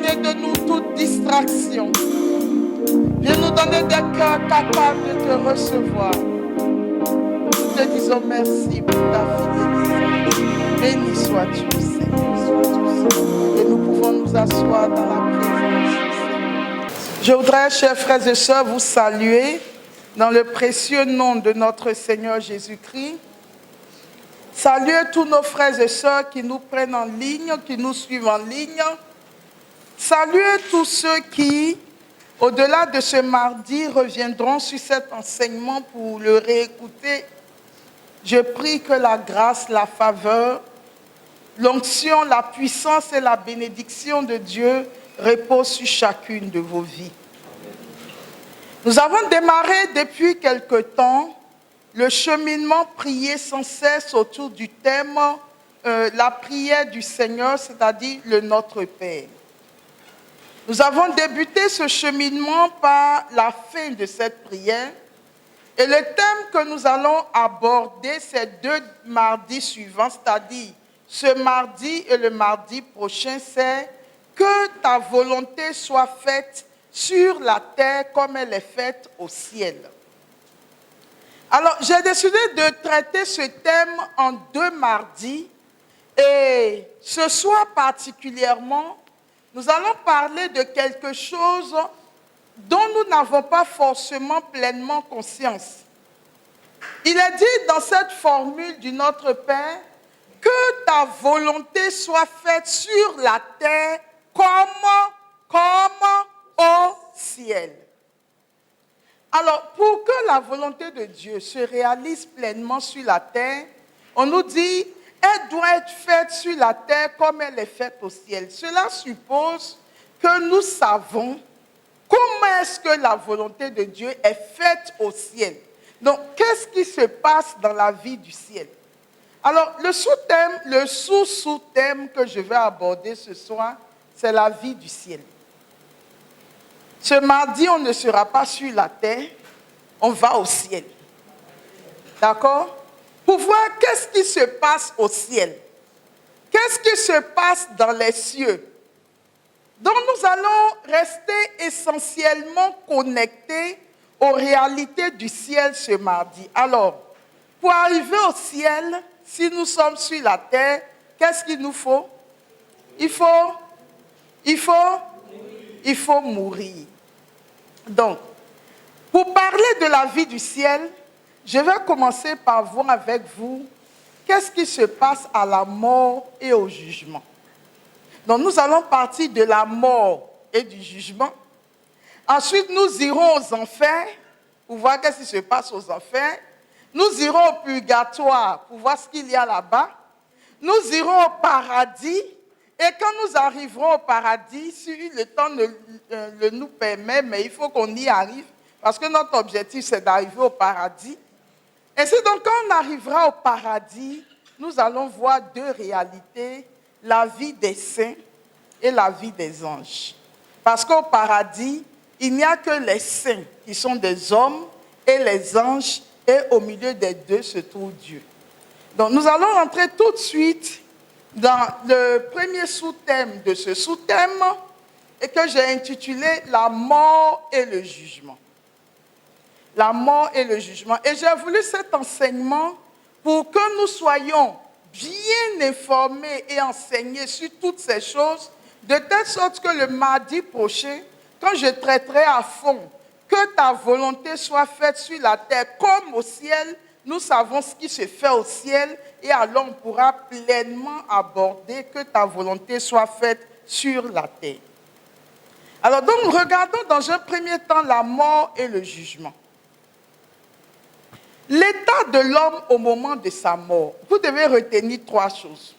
éloigner de nous toute distraction. Viens nous donner des cœurs capables de te recevoir. Nous te disons merci pour ta fidélité. Béni sois-tu, Seigneur. Et nous pouvons nous asseoir dans la présence du Seigneur. Je voudrais, chers frères et sœurs, vous saluer dans le précieux nom de notre Seigneur Jésus-Christ. Saluer tous nos frères et sœurs qui nous prennent en ligne, qui nous suivent en ligne. Saluer tous ceux qui, au-delà de ce mardi, reviendront sur cet enseignement pour le réécouter. Je prie que la grâce, la faveur, l'onction, la puissance et la bénédiction de Dieu reposent sur chacune de vos vies. Nous avons démarré depuis quelque temps le cheminement prié sans cesse autour du thème la prière du Seigneur, c'est-à-dire le Notre Père. Nous avons débuté ce cheminement par la fin de cette prière et le thème que nous allons aborder ces 2 mardis suivants, c'est-à-dire ce mardi et le mardi prochain, c'est que ta volonté soit faite sur la terre comme elle est faite au ciel. Alors, j'ai décidé de traiter ce thème en 2 mardis et ce soir particulièrement, nous allons parler de quelque chose dont nous n'avons pas forcément pleinement conscience. Il est dit dans cette formule du Notre Père que ta volonté soit faite sur la terre comme au ciel. Alors, pour que la volonté de Dieu se réalise pleinement sur la terre, on nous dit, elle doit être faite sur la terre comme elle est faite au ciel. Cela suppose que nous savons comment est-ce que la volonté de Dieu est faite au ciel. Donc, qu'est-ce qui se passe dans la vie du ciel? Alors, le sous-thème que je vais aborder ce soir, c'est la vie du ciel. Ce mardi, on ne sera pas sur la terre, on va au ciel. D'accord? Pour voir qu'est-ce qui se passe au ciel. Qu'est-ce qui se passe dans les cieux. Donc nous allons rester essentiellement connectés aux réalités du ciel ce mardi. Alors, pour arriver au ciel, si nous sommes sur la terre, qu'est-ce qu'il nous faut? Il faut mourir. Donc, pour parler de la vie du ciel, je vais commencer par voir avec vous qu'est-ce qui se passe à la mort et au jugement. Donc, nous allons partir de la mort et du jugement. Ensuite, nous irons aux enfers pour voir qu'est-ce qui se passe aux enfers. Nous irons au purgatoire pour voir ce qu'il y a là-bas. Nous irons au paradis. Et quand nous arriverons au paradis, si le temps le nous permet, mais il faut qu'on y arrive, parce que notre objectif, c'est d'arriver au paradis. Et c'est donc quand on arrivera au paradis, nous allons voir 2 réalités, la vie des saints et la vie des anges. Parce qu'au paradis, il n'y a que les saints qui sont des hommes et les anges, et au milieu des 2 se trouve Dieu. Donc nous allons rentrer tout de suite dans le premier sous-thème de ce sous-thème et que j'ai intitulé « La mort et le jugement ». La mort et le jugement. Et j'ai voulu cet enseignement pour que nous soyons bien informés et enseignés sur toutes ces choses, de telle sorte que le mardi prochain, quand je traiterai à fond que ta volonté soit faite sur la terre comme au ciel, nous savons ce qui se fait au ciel et alors on pourra pleinement aborder que ta volonté soit faite sur la terre. Alors donc, regardons dans un premier temps la mort et le jugement. L'état de l'homme au moment de sa mort. Vous devez retenir 3 choses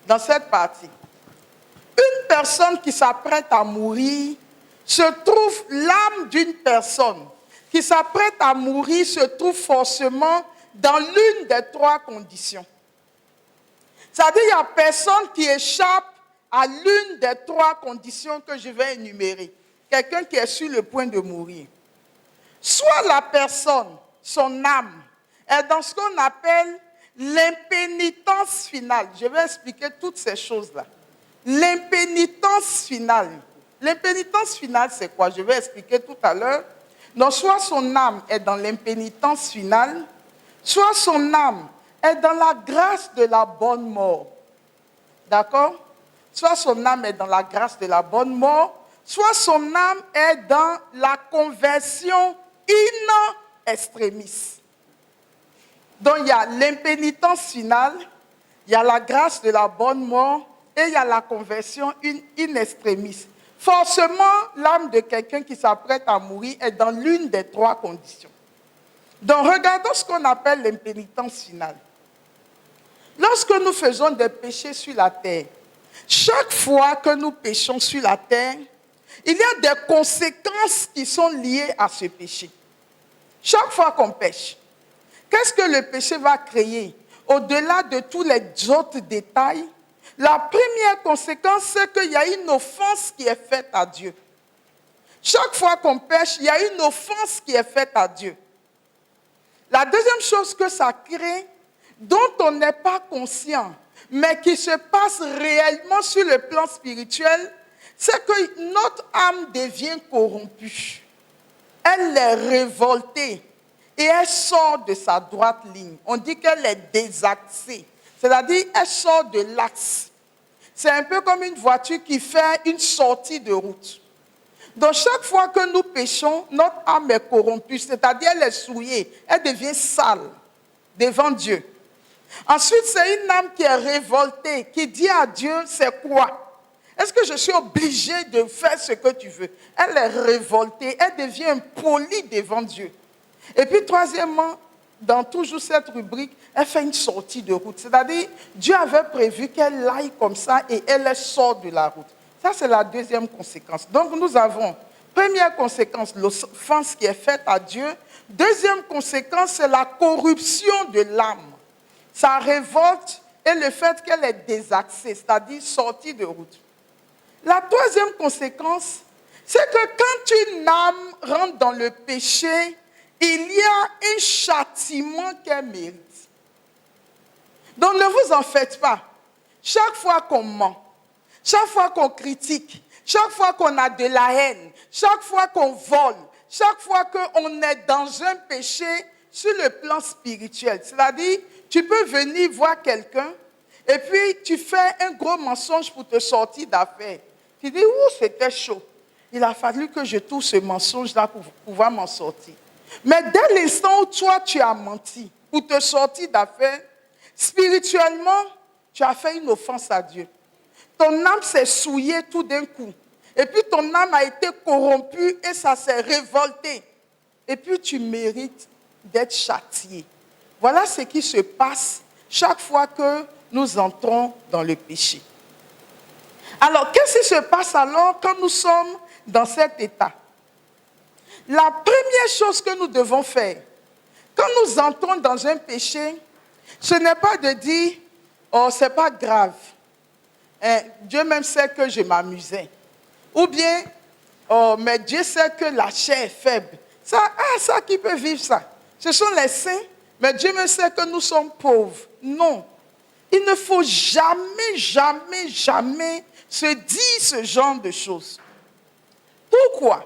dans cette partie. Une personne qui s'apprête à mourir se trouve, l'âme d'une personne qui s'apprête à mourir se trouve forcément dans l'une des 3 conditions. C'est-à-dire qu'il n'y a personne qui échappe à l'une des 3 conditions que je vais énumérer. Quelqu'un qui est sur le point de mourir. Soit la personne, son âme, est dans ce qu'on appelle l'impénitence finale. Je vais expliquer toutes ces choses-là. L'impénitence finale. L'impénitence finale, c'est quoi? Je vais expliquer tout à l'heure. Donc, soit son âme est dans l'impénitence finale, soit son âme est dans la grâce de la bonne mort. D'accord? Soit son âme est dans la grâce de la bonne mort, soit son âme est dans la conversion in extremis. Donc, il y a l'impénitence finale, il y a la grâce de la bonne mort et il y a la conversion in extremis. Forcément, l'âme de quelqu'un qui s'apprête à mourir est dans l'une des trois conditions. Donc, regardons ce qu'on appelle l'impénitence finale. Lorsque nous faisons des péchés sur la terre, chaque fois que nous péchons sur la terre, il y a des conséquences qui sont liées à ce péché. Chaque fois qu'on pêche, qu'est-ce que le péché va créer? Au-delà de tous les autres détails, la première conséquence, c'est qu'il y a une offense qui est faite à Dieu. Chaque fois qu'on pêche, il y a une offense qui est faite à Dieu. La deuxième chose que ça crée, dont on n'est pas conscient, mais qui se passe réellement sur le plan spirituel, c'est que notre âme devient corrompue. Elle est révoltée et elle sort de sa droite ligne. On dit qu'elle est désaxée, c'est-à-dire elle sort de l'axe. C'est un peu comme une voiture qui fait une sortie de route. Donc chaque fois que nous péchons, notre âme est corrompue, c'est-à-dire elle est souillée, elle devient sale devant Dieu. Ensuite, c'est une âme qui est révoltée, qui dit à Dieu, c'est quoi? Est-ce que je suis obligée de faire ce que tu veux? Elle est révoltée, elle devient impolie devant Dieu. Et puis troisièmement, dans toujours cette rubrique, elle fait une sortie de route. C'est-à-dire, Dieu avait prévu qu'elle aille comme ça et elle sort de la route. Ça, c'est la deuxième conséquence. Donc, nous avons, première conséquence, l'offense qui est faite à Dieu. Deuxième conséquence, c'est la corruption de l'âme. Sa révolte et le fait qu'elle est désaxée, c'est-à-dire sortie de route. La troisième conséquence, c'est que quand une âme rentre dans le péché, il y a un châtiment qu'elle mérite. Donc ne vous en faites pas. Chaque fois qu'on ment, chaque fois qu'on critique, chaque fois qu'on a de la haine, chaque fois qu'on vole, chaque fois qu'on est dans un péché sur le plan spirituel, c'est-à-dire tu peux venir voir quelqu'un et puis tu fais un gros mensonge pour te sortir d'affaire. Tu dis, c'était chaud. Il a fallu que je trouve ce mensonge-là pour pouvoir m'en sortir. Mais dès l'instant où toi, tu as menti pour te sortir d'affaire, spirituellement, tu as fait une offense à Dieu. Ton âme s'est souillée tout d'un coup. Et puis ton âme a été corrompue et ça s'est révolté. Et puis tu mérites d'être châtié. Voilà ce qui se passe chaque fois que nous entrons dans le péché. Alors, qu'est-ce qui se passe alors quand nous sommes dans cet état? La première chose que nous devons faire, quand nous entrons dans un péché, ce n'est pas de dire, oh, c'est pas grave. Dieu même sait que je m'amusais. Ou bien, oh, mais Dieu sait que la chair est faible. Ça qui peut vivre ça. Ce sont les saints, mais Dieu me sait que nous sommes pauvres. Non. Il ne faut jamais, jamais, jamais se dire ce genre de choses. Pourquoi?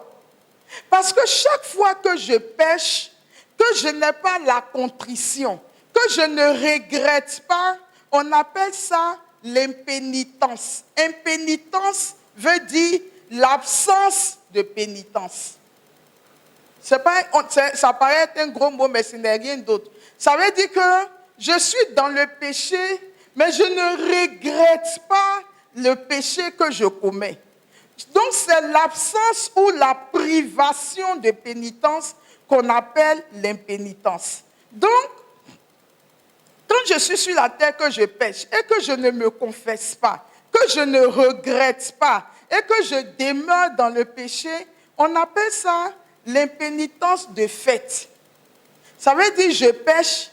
Parce que chaque fois que je pêche, que je n'ai pas la contrition, que je ne regrette pas, on appelle ça l'impénitence. Impénitence veut dire l'absence de pénitence. Ça paraît être un gros mot, mais ce n'est rien d'autre. Ça veut dire que je suis dans le péché, mais je ne regrette pas le péché que je commets. Donc, c'est l'absence ou la privation de pénitence qu'on appelle l'impénitence. Donc, quand je suis sur la terre, que je pêche et que je ne me confesse pas, que je ne regrette pas et que je demeure dans le péché, on appelle ça l'impénitence de fait. Ça veut dire je pêche,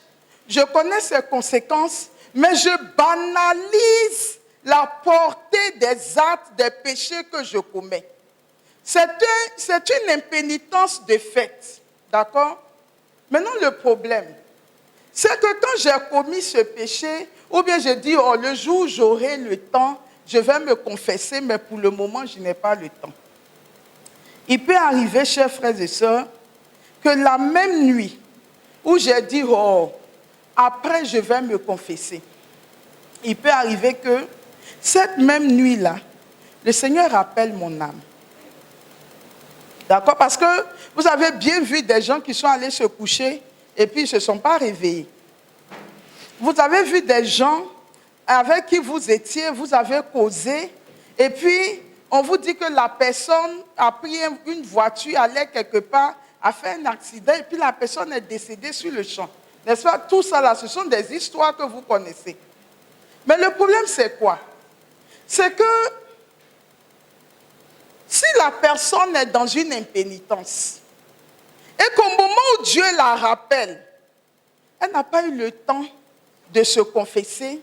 je connais ses conséquences, mais je banalise la portée des actes, des péchés que je commets. C'est une impénitence de fait. D'accord? Maintenant, le problème, c'est que quand j'ai commis ce péché, ou bien je dis, oh, le jour où j'aurai le temps, je vais me confesser, mais pour le moment, je n'ai pas le temps. Il peut arriver, chers frères et sœurs, que la même nuit où j'ai dit, oh, après je vais me confesser, il peut arriver que cette même nuit-là, le Seigneur appelle mon âme. D'accord? Parce que vous avez bien vu des gens qui sont allés se coucher et puis ils ne se sont pas réveillés. Vous avez vu des gens avec qui vous étiez, vous avez causé, et puis on vous dit que la personne a pris une voiture, allait quelque part, a fait un accident, et puis la personne est décédée sur le champ. N'est-ce pas? Tout ça là, ce sont des histoires que vous connaissez. Mais le problème, c'est quoi? C'est que si la personne est dans une impénitence, et qu'au moment où Dieu la rappelle, elle n'a pas eu le temps de se confesser,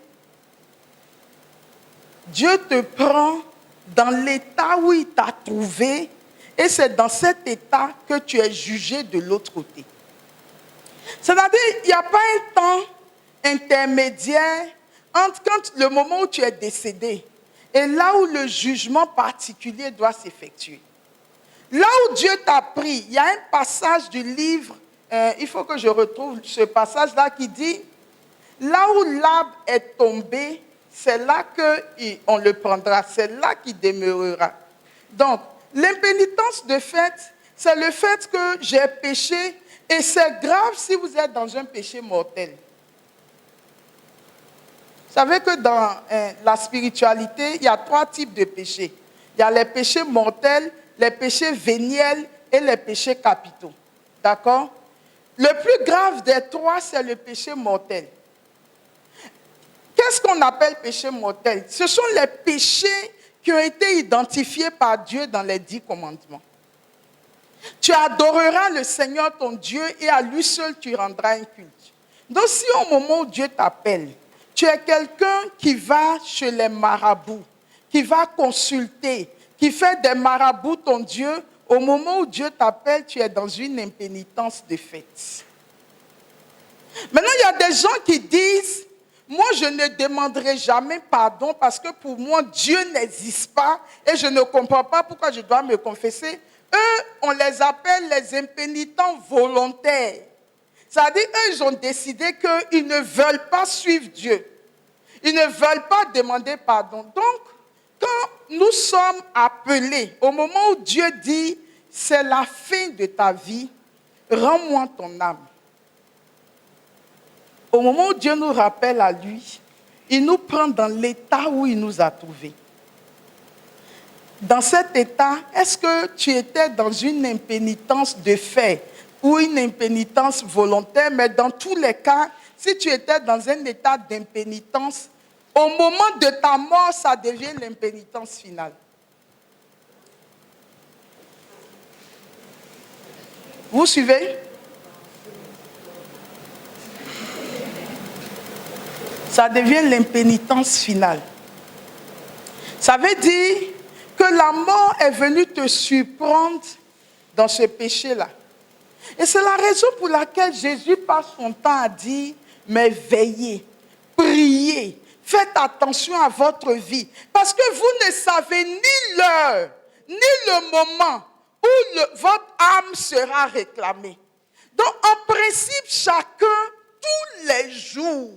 Dieu te prend dans l'état où il t'a trouvé, et c'est dans cet état que tu es jugé de l'autre côté. C'est-à-dire, il n'y a pas un temps intermédiaire entre le moment où tu es décédé et là où le jugement particulier doit s'effectuer. Là où Dieu t'a pris, il y a un passage du livre, il faut que je retrouve ce passage-là qui dit, là où l'arbre est tombé, c'est là qu'on le prendra, c'est là qu'il demeurera. Donc, l'impénitence de fait, c'est le fait que j'ai péché, et c'est grave si vous êtes dans un péché mortel. Vous savez que dans la spiritualité, il y a 3 types de péchés. Il y a les péchés mortels, les péchés véniels et les péchés capitaux. D'accord? Le plus grave des 3, c'est le péché mortel. Qu'est-ce qu'on appelle péché mortel? Ce sont les péchés qui ont été identifiés par Dieu dans les 10 commandements. Tu adoreras le Seigneur ton Dieu et à lui seul tu rendras un culte. Donc si au moment où Dieu t'appelle, tu es quelqu'un qui va chez les marabouts, qui va consulter, qui fait des marabouts ton Dieu, au moment où Dieu t'appelle, tu es dans une impénitence de fait. Maintenant, il y a des gens qui disent, moi je ne demanderai jamais pardon parce que pour moi Dieu n'existe pas et je ne comprends pas pourquoi je dois me confesser. Eux, on les appelle les impénitents volontaires. C'est-à-dire, eux, ils ont décidé qu'ils ne veulent pas suivre Dieu. Ils ne veulent pas demander pardon. Donc, quand nous sommes appelés, au moment où Dieu dit, c'est la fin de ta vie, rends-moi ton âme. Au moment où Dieu nous rappelle à lui, il nous prend dans l'état où il nous a trouvés. Dans cet état, est-ce que tu étais dans une impénitence de fait ou une impénitence volontaire? Mais dans tous les cas, si tu étais dans un état d'impénitence, au moment de ta mort, ça devient l'impénitence finale. Vous suivez? Ça devient l'impénitence finale. Ça veut dire que la mort est venue te surprendre dans ce péché-là. Et c'est la raison pour laquelle Jésus passe son temps à dire, mais veillez, priez, faites attention à votre vie. Parce que vous ne savez ni l'heure, ni le moment où votre âme sera réclamée. Donc, en principe, chacun, tous les jours,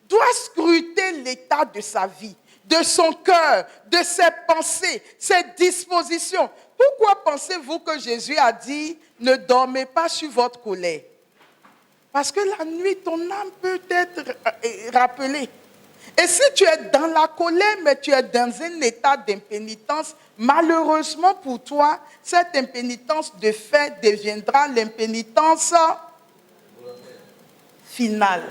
doit scruter l'état de sa vie, de son cœur, de ses pensées, ses dispositions. Pourquoi pensez-vous que Jésus a dit « Ne dormez pas sur votre colère » ? Parce que la nuit, ton âme peut être rappelée. Et si tu es dans la colère, mais tu es dans un état d'impénitence, malheureusement pour toi, cette impénitence de fait deviendra l'impénitence finale.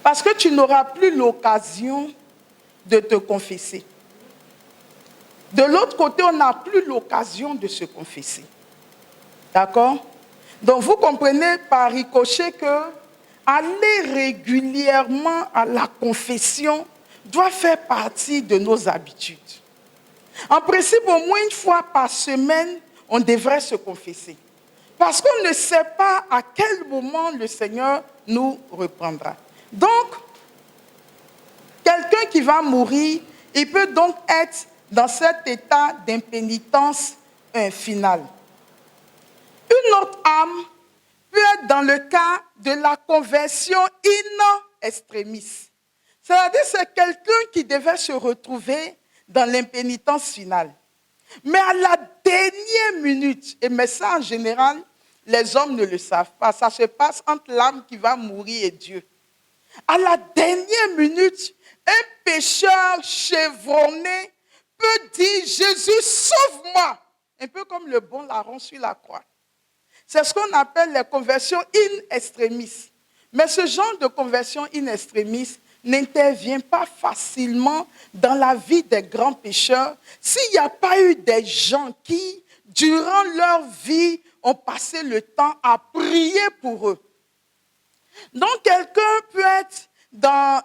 Parce que tu n'auras plus l'occasion de te confesser. De l'autre côté, on n'a plus l'occasion de se confesser. D'accord? Donc vous comprenez par ricochet que aller régulièrement à la confession doit faire partie de nos habitudes. En principe, au moins une fois par semaine, on devrait se confesser. Parce qu'on ne sait pas à quel moment le Seigneur nous reprendra. Donc, quelqu'un qui va mourir, il peut donc être dans cet état d'impénitence finale. Une autre âme peut être dans le cas de la conversion in extremis. C'est-à-dire que c'est quelqu'un qui devait se retrouver dans l'impénitence finale. Mais à la dernière minute, mais ça en général, les hommes ne le savent pas, ça se passe entre l'âme qui va mourir et Dieu. À la dernière minute, un pécheur chevronné peut dire « Jésus, sauve-moi !» Un peu comme le bon larron sur la croix. C'est ce qu'on appelle les conversions in extremis. Mais ce genre de conversion in extremis n'intervient pas facilement dans la vie des grands pécheurs s'il n'y a pas eu des gens qui, durant leur vie, ont passé le temps à prier pour eux. Donc, quelqu'un peut être dans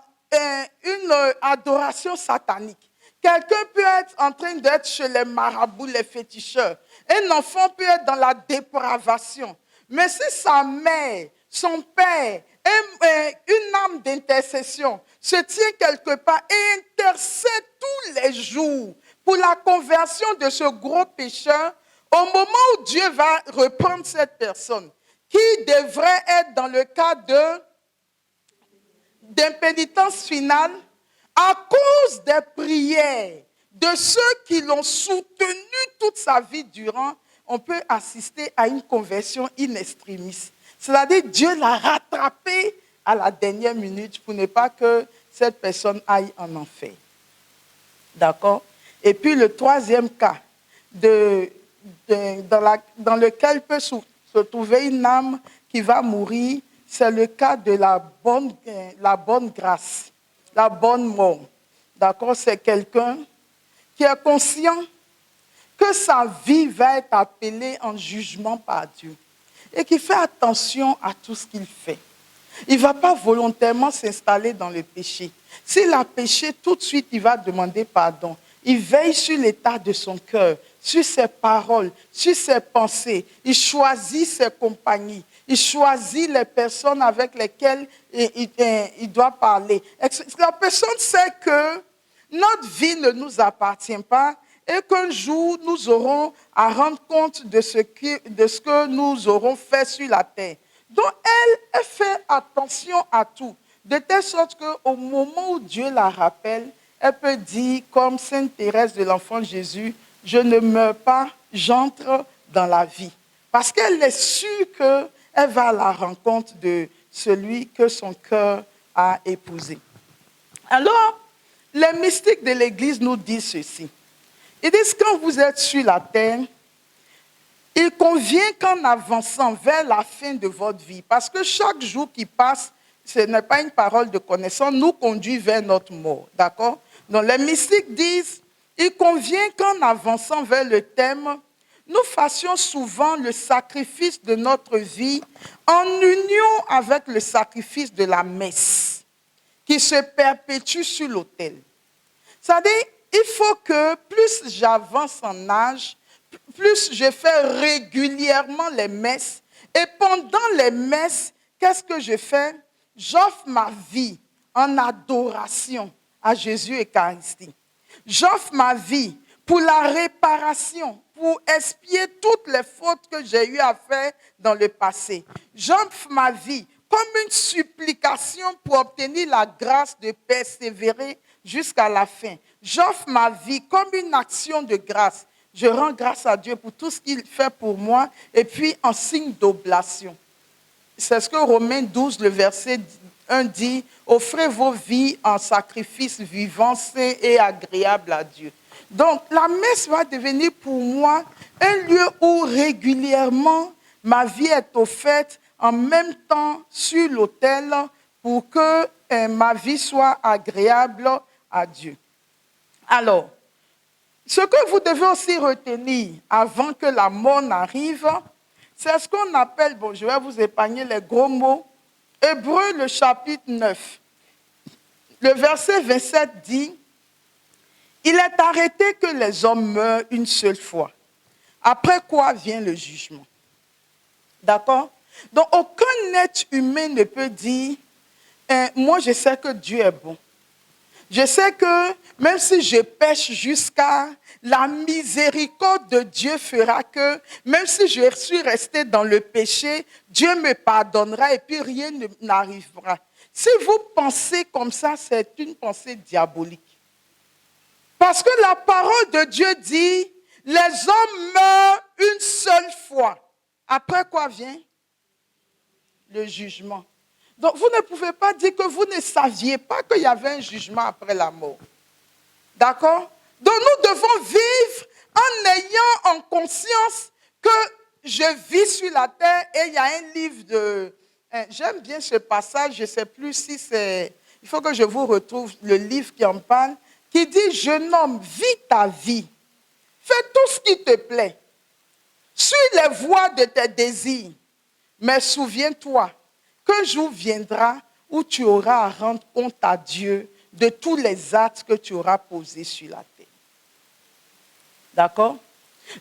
une adoration satanique. Quelqu'un peut être en train d'être chez les marabouts, les féticheurs. Un enfant peut être dans la dépravation. Mais si sa mère, son père, une âme d'intercession se tient quelque part et intercède tous les jours pour la conversion de ce gros pécheur, au moment où Dieu va reprendre cette personne, qui devrait être dans le cas d'impénitence finale, à cause des prières de ceux qui l'ont soutenu toute sa vie durant, on peut assister à une conversion in extremis. C'est-à-dire Dieu l'a rattrapé à la dernière minute pour ne pas que cette personne aille en enfer. D'accord? Et puis le troisième cas, dans lequel peut se trouver une âme qui va mourir, c'est le cas de la bonne grâce, la bonne mort. D'accord? C'est quelqu'un qui est conscient que sa vie va être appelée en jugement par Dieu et qui fait attention à tout ce qu'il fait. Il ne va pas volontairement s'installer dans le péché. S'il a péché, tout de suite, il va demander pardon. Il veille sur l'état de son cœur, sur ses paroles, sur ses pensées. Il choisit ses compagnies. Il choisit les personnes avec lesquelles il doit parler. La personne sait que notre vie ne nous appartient pas et qu'un jour, nous aurons à rendre compte de ce que nous aurons fait sur la terre. Donc, elle fait attention à tout, de telle sorte qu'au moment où Dieu la rappelle, elle peut dire, comme Sainte Thérèse de l'Enfant Jésus, « Je ne meurs pas, j'entre dans la vie. » Parce qu'elle est sûre qu'elle va à la rencontre de celui que son cœur a épousé. Alors, les mystiques de l'Église nous disent ceci. Ils disent, quand vous êtes sur la terre, il convient qu'en avançant vers la fin de votre vie, parce que chaque jour qui passe, ce n'est pas une parole de connaissance, nous conduit vers notre mort. D'accord? Donc les mystiques disent, il convient qu'en avançant vers le thème, nous fassions souvent le sacrifice de notre vie en union avec le sacrifice de la messe, qui se perpétue sur l'autel. C'est-à-dire, il faut que plus j'avance en âge, plus je fais régulièrement les messes. Et pendant les messes, qu'est-ce que je fais? J'offre ma vie en adoration à Jésus Eucharistie. J'offre ma vie pour la réparation, pour expier toutes les fautes que j'ai eu à faire dans le passé. J'offre ma vie comme une supplication pour obtenir la grâce de persévérer jusqu'à la fin. J'offre ma vie comme une action de grâce. Je rends grâce à Dieu pour tout ce qu'il fait pour moi et puis en signe d'oblation. C'est ce que Romains 12, le verset 1 dit, « Offrez vos vies en sacrifice vivant, saint et agréable à Dieu. » Donc, la messe va devenir pour moi un lieu où régulièrement ma vie est offerte en même temps sur l'autel pour que ma vie soit agréable à Dieu. Alors, ce que vous devez aussi retenir avant que la mort n'arrive, c'est ce qu'on appelle, bon, je vais vous épargner les gros mots, Hébreux, le chapitre 9. Le verset 27 dit, « Il est arrêté que les hommes meurent une seule fois, après quoi vient le jugement. » D'accord? Donc, aucun être humain ne peut dire, « Moi, je sais que Dieu est bon. » Je sais que même si je pêche jusqu'à la miséricorde de Dieu fera que, même si je suis resté dans le péché, Dieu me pardonnera et puis rien n'arrivera. Si vous pensez comme ça, c'est une pensée diabolique. Parce que la parole de Dieu dit, les hommes meurent une seule fois. Après quoi vient le jugement. Donc vous ne pouvez pas dire que vous ne saviez pas qu'il y avait un jugement après la mort. D'accord? Donc nous devons vivre en ayant en conscience que je vis sur la terre et il y a un livre de... J'aime bien ce passage, je ne sais plus si c'est... Il faut que je vous retrouve le livre qui en parle, qui dit, jeune homme, vis ta vie. Fais tout ce qui te plaît. Suis les voies de tes désirs. Mais souviens-toi qu'un jour viendra où tu auras à rendre compte à Dieu de tous les actes que tu auras posés sur la terre. D'accord?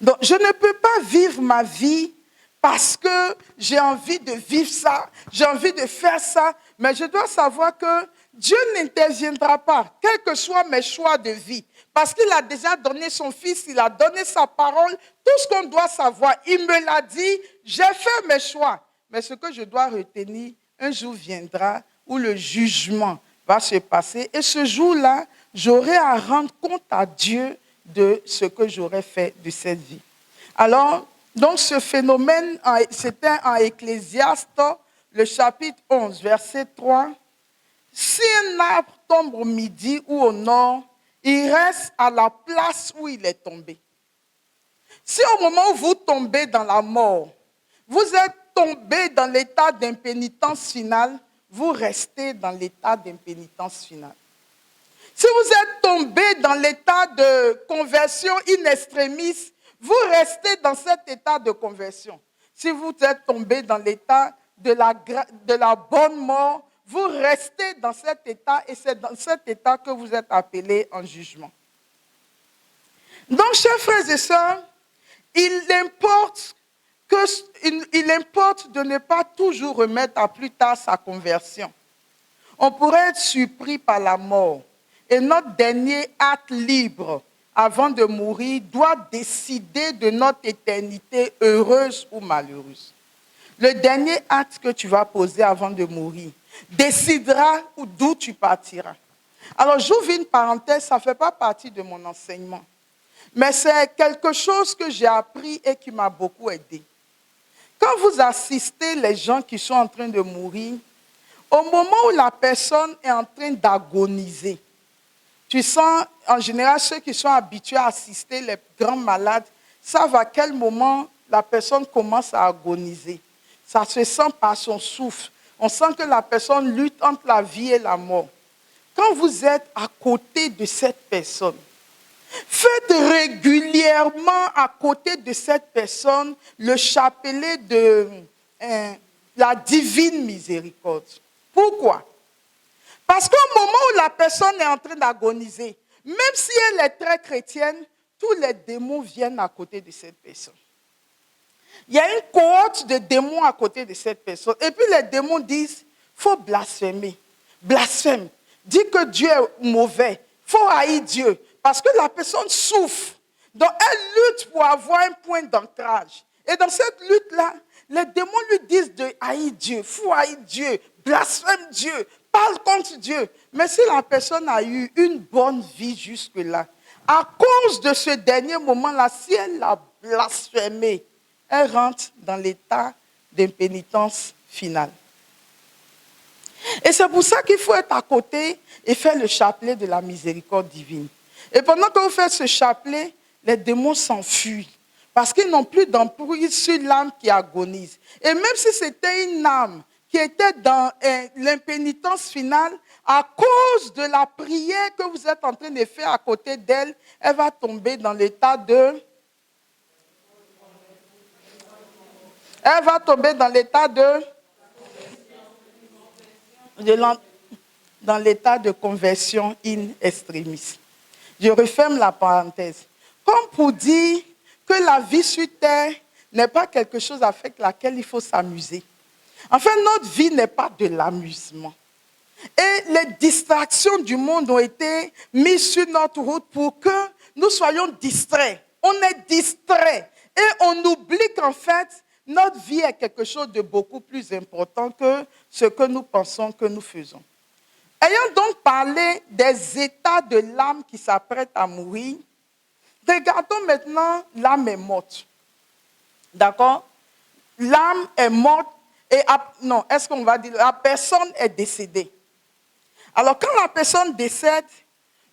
Donc, je ne peux pas vivre ma vie parce que j'ai envie de vivre ça, j'ai envie de faire ça, mais je dois savoir que Dieu n'interviendra pas, quels que soient mes choix de vie, parce qu'il a déjà donné son Fils, il a donné sa parole, tout ce qu'on doit savoir, il me l'a dit, j'ai fait mes choix. Mais ce que je dois retenir, un jour viendra où le jugement va se passer, et ce jour-là, j'aurai à rendre compte à Dieu de ce que j'aurais fait de cette vie. Alors, donc ce phénomène, c'était en Ecclésiaste, le chapitre 11, verset 3. Si un arbre tombe au midi ou au nord, il reste à la place où il est tombé. Si au moment où vous tombez dans la mort, vous êtes tombé dans l'état d'impénitence finale, vous restez dans l'état d'impénitence finale. Si vous êtes tombé dans l'état de conversion in extremis, vous restez dans cet état de conversion. Si vous êtes tombé dans l'état de la bonne mort, vous restez dans cet état et c'est dans cet état que vous êtes appelés en jugement. Donc, chers frères et sœurs, il importe de ne pas toujours remettre à plus tard sa conversion. On pourrait être surpris par la mort. Et notre dernier acte libre avant de mourir doit décider de notre éternité heureuse ou malheureuse. Le dernier acte que tu vas poser avant de mourir décidera d'où tu partiras. Alors, j'ouvre une parenthèse, ça ne fait pas partie de mon enseignement. Mais c'est quelque chose que j'ai appris et qui m'a beaucoup aidé. Quand vous assistez les gens qui sont en train de mourir, au moment où la personne est en train d'agoniser, tu sens, en général, ceux qui sont habitués à assister les grands malades savent à quel moment la personne commence à agoniser. Ça se sent par son souffle. On sent que la personne lutte entre la vie et la mort. Quand vous êtes à côté de cette personne, faites régulièrement à côté de cette personne le chapelet de la divine miséricorde. Pourquoi? Parce qu'au moment où la personne est en train d'agoniser, même si elle est très chrétienne, tous les démons viennent à côté de cette personne. Il y a une cohorte de démons à côté de cette personne. Et puis les démons disent, il faut blasphémer. Blasphème. Dis que Dieu est mauvais. Il faut haïr Dieu. Parce que la personne souffre. Donc elle lutte pour avoir un point d'ancrage. Et dans cette lutte-là, les démons lui disent de haïr Dieu. Il faut haïr Dieu. Blasphème Dieu. Parle contre Dieu. Mais si la personne a eu une bonne vie jusque-là, à cause de ce dernier moment-là, si elle l'a blasphémé, elle rentre dans l'état d'impénitence finale. Et c'est pour ça qu'il faut être à côté et faire le chapelet de la miséricorde divine. Et pendant que vous faites ce chapelet, les démons s'enfuient. Parce qu'ils n'ont plus d'emprise sur l'âme qui agonise. Et même si c'était une âme qui était dans l'impénitence finale, à cause de la prière que vous êtes en train de faire à côté d'elle, elle va tomber dans l'état de... Elle va tomber dans l'état dans l'état de conversion in extremis. Je referme la parenthèse. Comme pour dire que la vie sur terre n'est pas quelque chose avec laquelle il faut s'amuser. Enfin, notre vie n'est pas de l'amusement. Et les distractions du monde ont été mises sur notre route pour que nous soyons distraits. On est distraits. Et on oublie qu'en fait, notre vie est quelque chose de beaucoup plus important que ce que nous pensons que nous faisons. Ayant donc parlé des états de l'âme qui s'apprête à mourir, regardons maintenant l'âme est morte. D'accord? L'âme est morte et non, est-ce qu'on va dire la personne est décédée. Alors quand la personne décède,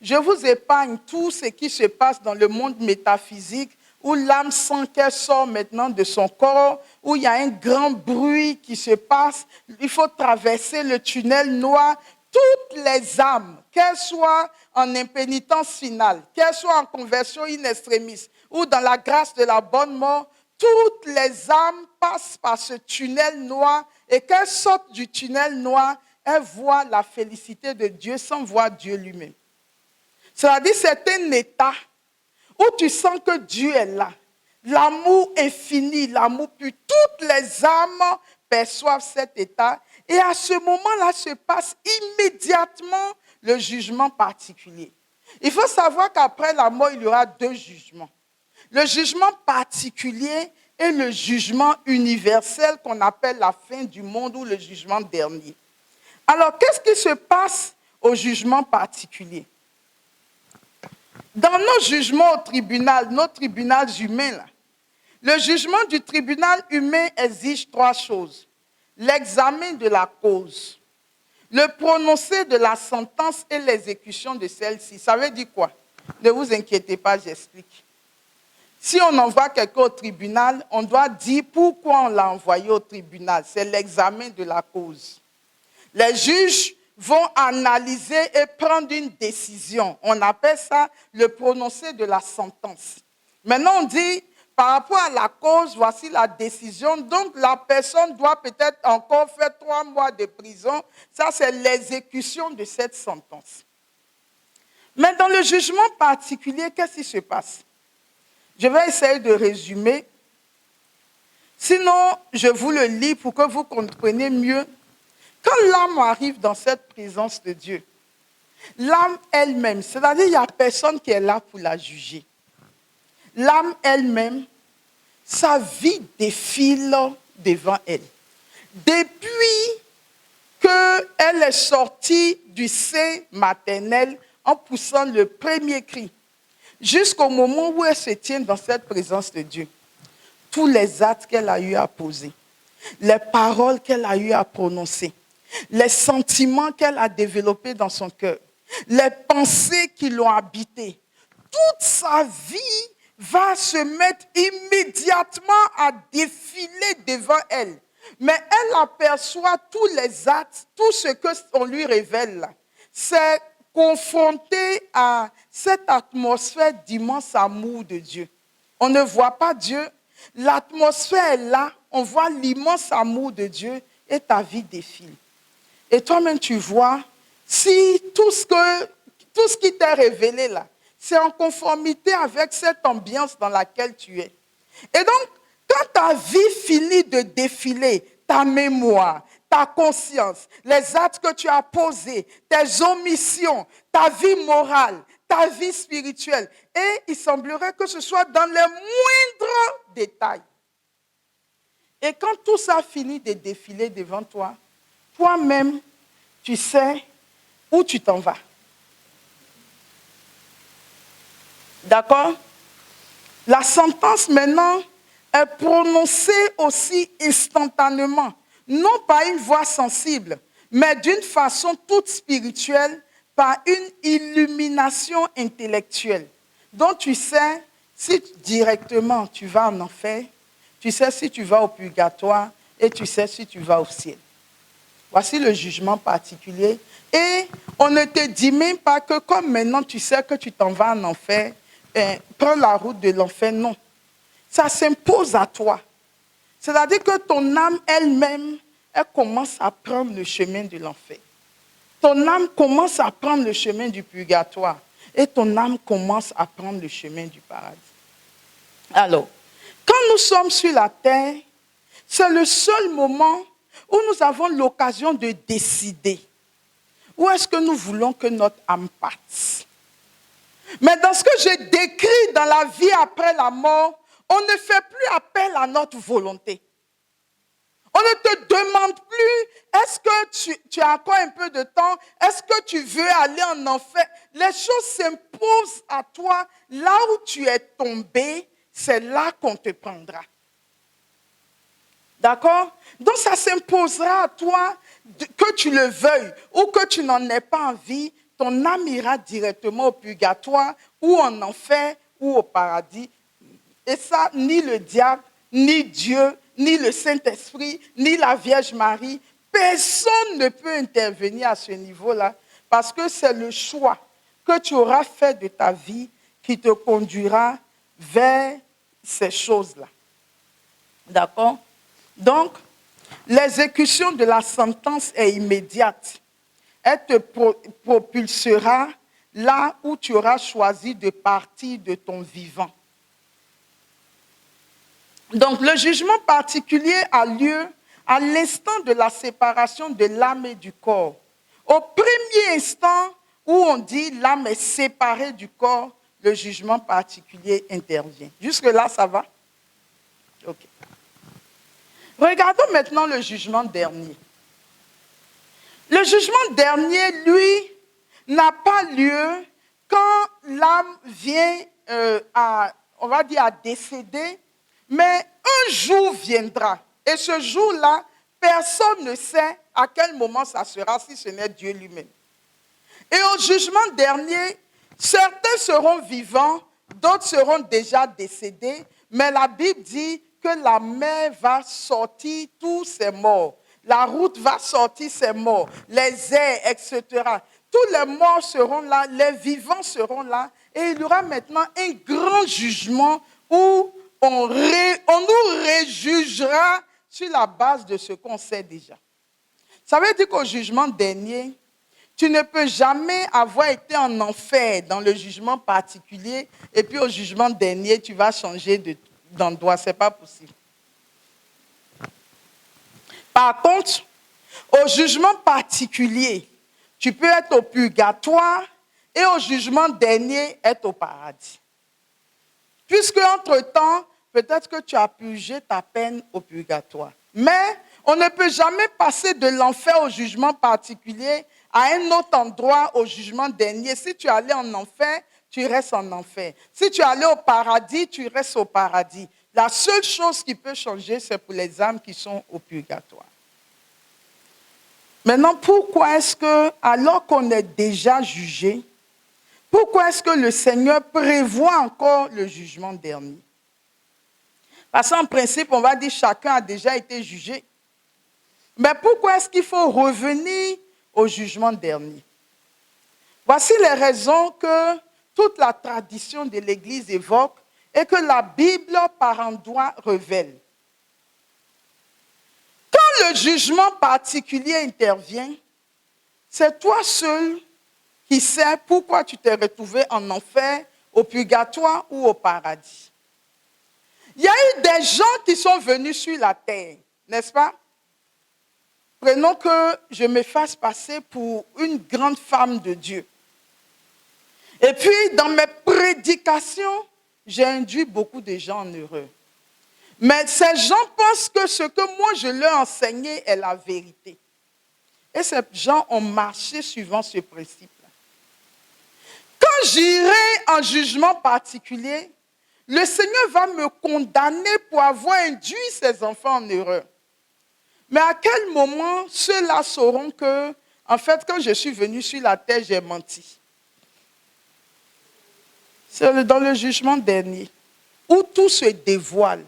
je vous épargne tout ce qui se passe dans le monde métaphysique où l'âme sent qu'elle sort maintenant de son corps, où il y a un grand bruit qui se passe, il faut traverser le tunnel noir. Toutes les âmes, qu'elles soient en impénitence finale, qu'elles soient en conversion in extremis ou dans la grâce de la bonne mort, toutes les âmes passent par ce tunnel noir et qu'elles sortent du tunnel noir, elles voient la félicité de Dieu sans voir Dieu lui-même. C'est-à-dire c'est un état où tu sens que Dieu est là. L'amour infini, l'amour pur. Toutes les âmes perçoivent cet état. Et à ce moment-là se passe immédiatement le jugement particulier. Il faut savoir qu'après la mort, il y aura deux jugements. Le jugement particulier et le jugement universel qu'on appelle la fin du monde ou le jugement dernier. Alors, qu'est-ce qui se passe au jugement particulier? Dans nos jugements au tribunal, nos tribunaux humains, là, le jugement du tribunal humain exige trois choses. L'examen de la cause, le prononcé de la sentence et l'exécution de celle-ci. Ça veut dire quoi? Ne vous inquiétez pas, j'explique. Si on envoie quelqu'un au tribunal, on doit dire pourquoi on l'a envoyé au tribunal. C'est l'examen de la cause. Les juges vont analyser et prendre une décision. On appelle ça le prononcé de la sentence. Maintenant, on dit, par rapport à la cause, voici la décision. Donc, la personne doit peut-être encore faire 3 mois de prison. Ça, c'est l'exécution de cette sentence. Mais dans le jugement particulier, qu'est-ce qui se passe? Je vais essayer de résumer. Sinon, je vous le lis pour que vous compreniez mieux. Quand l'âme arrive dans cette présence de Dieu, l'âme elle-même, c'est-à-dire il n'y a personne qui est là pour la juger. L'âme elle-même, sa vie défile devant elle. Depuis qu'elle est sortie du sein maternel en poussant le premier cri, jusqu'au moment où elle se tient dans cette présence de Dieu, tous les actes qu'elle a eu à poser, les paroles qu'elle a eu à prononcer, les sentiments qu'elle a développés dans son cœur, les pensées qui l'ont habité, toute sa vie va se mettre immédiatement à défiler devant elle. Mais elle aperçoit tous les actes, tout ce qu'on lui révèle. C'est confronté à cette atmosphère d'immense amour de Dieu. On ne voit pas Dieu, l'atmosphère est là, on voit l'immense amour de Dieu et ta vie défile. Et toi-même, tu vois, si tout ce qui t'est révélé là, c'est en conformité avec cette ambiance dans laquelle tu es. Et donc, quand ta vie finit de défiler, ta mémoire, ta conscience, les actes que tu as posés, tes omissions, ta vie morale, ta vie spirituelle, et il semblerait que ce soit dans les moindres détails. Et quand tout ça finit de défiler devant toi, toi-même, tu sais où tu t'en vas. D'accord? La sentence maintenant est prononcée aussi instantanément, non par une voix sensible, mais d'une façon toute spirituelle, par une illumination intellectuelle. Donc tu sais si directement tu vas en enfer, tu sais si tu vas au purgatoire et tu sais si tu vas au ciel. Voici le jugement particulier. Et on ne te dit même pas que comme maintenant tu sais que tu t'en vas en enfer, prends la route de l'enfer. Non. Ça s'impose à toi. C'est-à-dire que ton âme elle-même, elle commence à prendre le chemin de l'enfer. Ton âme commence à prendre le chemin du purgatoire. Et ton âme commence à prendre le chemin du paradis. Alors, quand nous sommes sur la terre, c'est le seul moment où nous avons l'occasion de décider. Ou est-ce que nous voulons que notre âme parte? Mais dans ce que j'ai décrit dans la vie après la mort, on ne fait plus appel à notre volonté. On ne te demande plus, est-ce que tu as encore un peu de temps? Est-ce que tu veux aller en enfer? Les choses s'imposent à toi. Là où tu es tombé, c'est là qu'on te prendra. D'accord? Donc ça s'imposera à toi, que tu le veuilles ou que tu n'en aies pas envie, ton âme ira directement au purgatoire ou en enfer ou au paradis. Et ça, ni le diable, ni Dieu, ni le Saint-Esprit, ni la Vierge Marie, personne ne peut intervenir à ce niveau-là parce que c'est le choix que tu auras fait de ta vie qui te conduira vers ces choses-là. D'accord? Donc, l'exécution de la sentence est immédiate. Elle te propulsera là où tu auras choisi de partir de ton vivant. Donc, le jugement particulier a lieu à l'instant de la séparation de l'âme et du corps. Au premier instant où on dit l'âme est séparée du corps, le jugement particulier intervient. Jusque-là, ça va? OK. Regardons maintenant le jugement dernier. Le jugement dernier, lui, n'a pas lieu quand l'âme vient à décéder, mais un jour viendra. Et ce jour-là, personne ne sait à quel moment ça sera si ce n'est Dieu lui-même. Et au jugement dernier, certains seront vivants, d'autres seront déjà décédés, mais la Bible dit que la mer va sortir tous ces morts. La route va sortir ces morts, les airs, etc. Tous les morts seront là, les vivants seront là, et il y aura maintenant un grand jugement où on nous réjugera sur la base de ce qu'on sait déjà. Ça veut dire qu'au jugement dernier, tu ne peux jamais avoir été en enfer dans le jugement particulier, et puis au jugement dernier, tu vas changer d'endroit. Ce n'est pas possible. Par contre, au jugement particulier, tu peux être au purgatoire et au jugement dernier, être au paradis. Puisque entre-temps, peut-être que tu as purgé ta peine au purgatoire. Mais on ne peut jamais passer de l'enfer au jugement particulier à un autre endroit au jugement dernier. Si tu es allé en enfer, tu restes en enfer. Si tu es allé au paradis, tu restes au paradis. La seule chose qui peut changer, c'est pour les âmes qui sont au purgatoire. Maintenant, pourquoi est-ce que, alors qu'on est déjà jugé, pourquoi est-ce que le Seigneur prévoit encore le jugement dernier? Parce qu'en principe, on va dire que chacun a déjà été jugé. Mais pourquoi est-ce qu'il faut revenir au jugement dernier? Voici les raisons que toute la tradition de l'Église évoque et que la Bible par endroits révèle. Quand le jugement particulier intervient, c'est toi seul qui sais pourquoi tu t'es retrouvé en enfer, au purgatoire ou au paradis. Il y a eu des gens qui sont venus sur la terre, n'est-ce pas? Prenons que je me fasse passer pour une grande femme de Dieu. Et puis, dans mes prédications, j'ai induit beaucoup de gens en erreur. Mais ces gens pensent que ce que moi je leur ai enseigné est la vérité. Et ces gens ont marché suivant ce principe-là. Quand j'irai en jugement particulier, le Seigneur va me condamner pour avoir induit ses enfants en erreur. Mais à quel moment ceux-là sauront que, en fait, quand je suis venu sur la terre, j'ai menti? C'est dans le jugement dernier, où tout se dévoile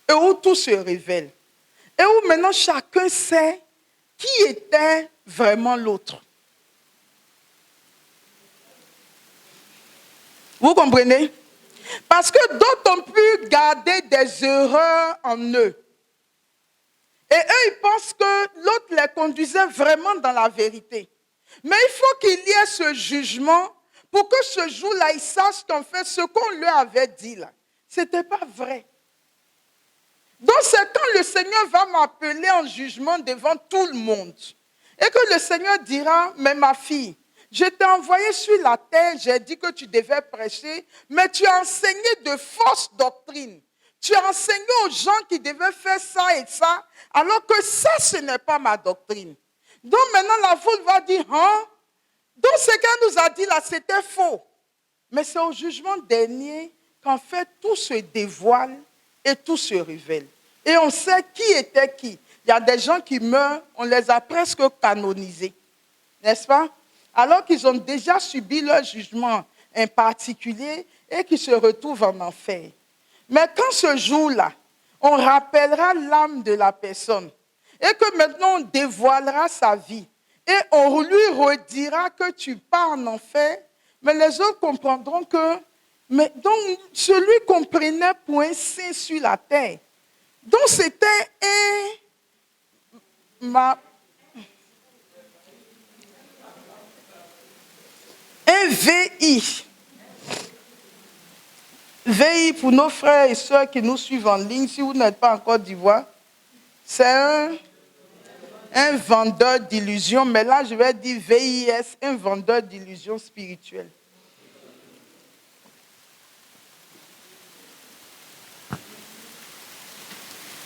et où tout se révèle. Et où maintenant chacun sait qui était vraiment l'autre. Vous comprenez? Parce que d'autres ont pu garder des erreurs en eux. Et eux, ils pensent que l'autre les conduisait vraiment dans la vérité. Mais il faut qu'il y ait ce jugement pour que ce jour-là, ils sachent qu'en fait, ce qu'on leur avait dit là, ce n'était pas vrai. Donc c'est quand le Seigneur va m'appeler en jugement devant tout le monde. Et que le Seigneur dira, mais ma fille, je t'ai envoyé sur la terre, j'ai dit que tu devais prêcher, mais tu as enseigné de fausses doctrines. Tu as enseigné aux gens qui devaient faire ça et ça, alors que ça, ce n'est pas ma doctrine. Donc maintenant, la foule va dire, hein? Donc ce qu'elle nous a dit là, c'était faux. Mais c'est au jugement dernier qu'en fait, tout se dévoile et tout se révèle. Et on sait qui était qui. Il y a des gens qui meurent, on les a presque canonisés. N'est-ce pas? Alors qu'ils ont déjà subi leur jugement en particulier et qui se retrouvent en enfer. Mais quand ce jour-là, on rappellera l'âme de la personne et que maintenant on dévoilera sa vie et on lui redira que tu pars en enfer, mais les autres comprendront que, mais donc celui qu'on prenait pour un saint sur la terre, donc c'était un VI. VI pour nos frères et sœurs qui nous suivent en ligne, si vous n'êtes pas en Côte d'Ivoire, c'est un vendeur d'illusions, mais là je vais dire VIS, un vendeur d'illusions spirituelles.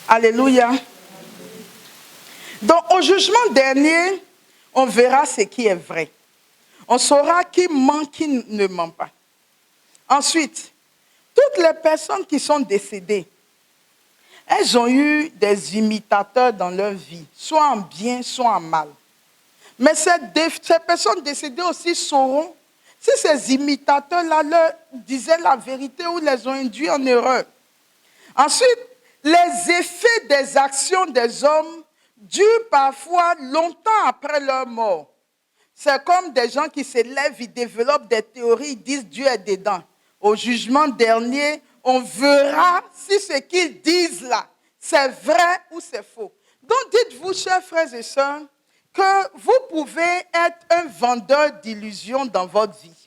Alléluia. Donc au jugement dernier, on verra ce qui est vrai. On saura qui ment, qui ne ment pas. Ensuite, toutes les personnes qui sont décédées, elles ont eu des imitateurs dans leur vie, soit en bien, soit en mal. Mais ces personnes décédées aussi sauront si ces imitateurs-là leur disaient la vérité ou les ont induits en erreur. Ensuite, les effets des actions des hommes durent parfois longtemps après leur mort. C'est comme des gens qui se lèvent, ils développent des théories, ils disent Dieu est dedans. Au jugement dernier, on verra si ce qu'ils disent là, c'est vrai ou c'est faux. Donc dites-vous, chers frères et sœurs, que vous pouvez être un vendeur d'illusions dans votre vie.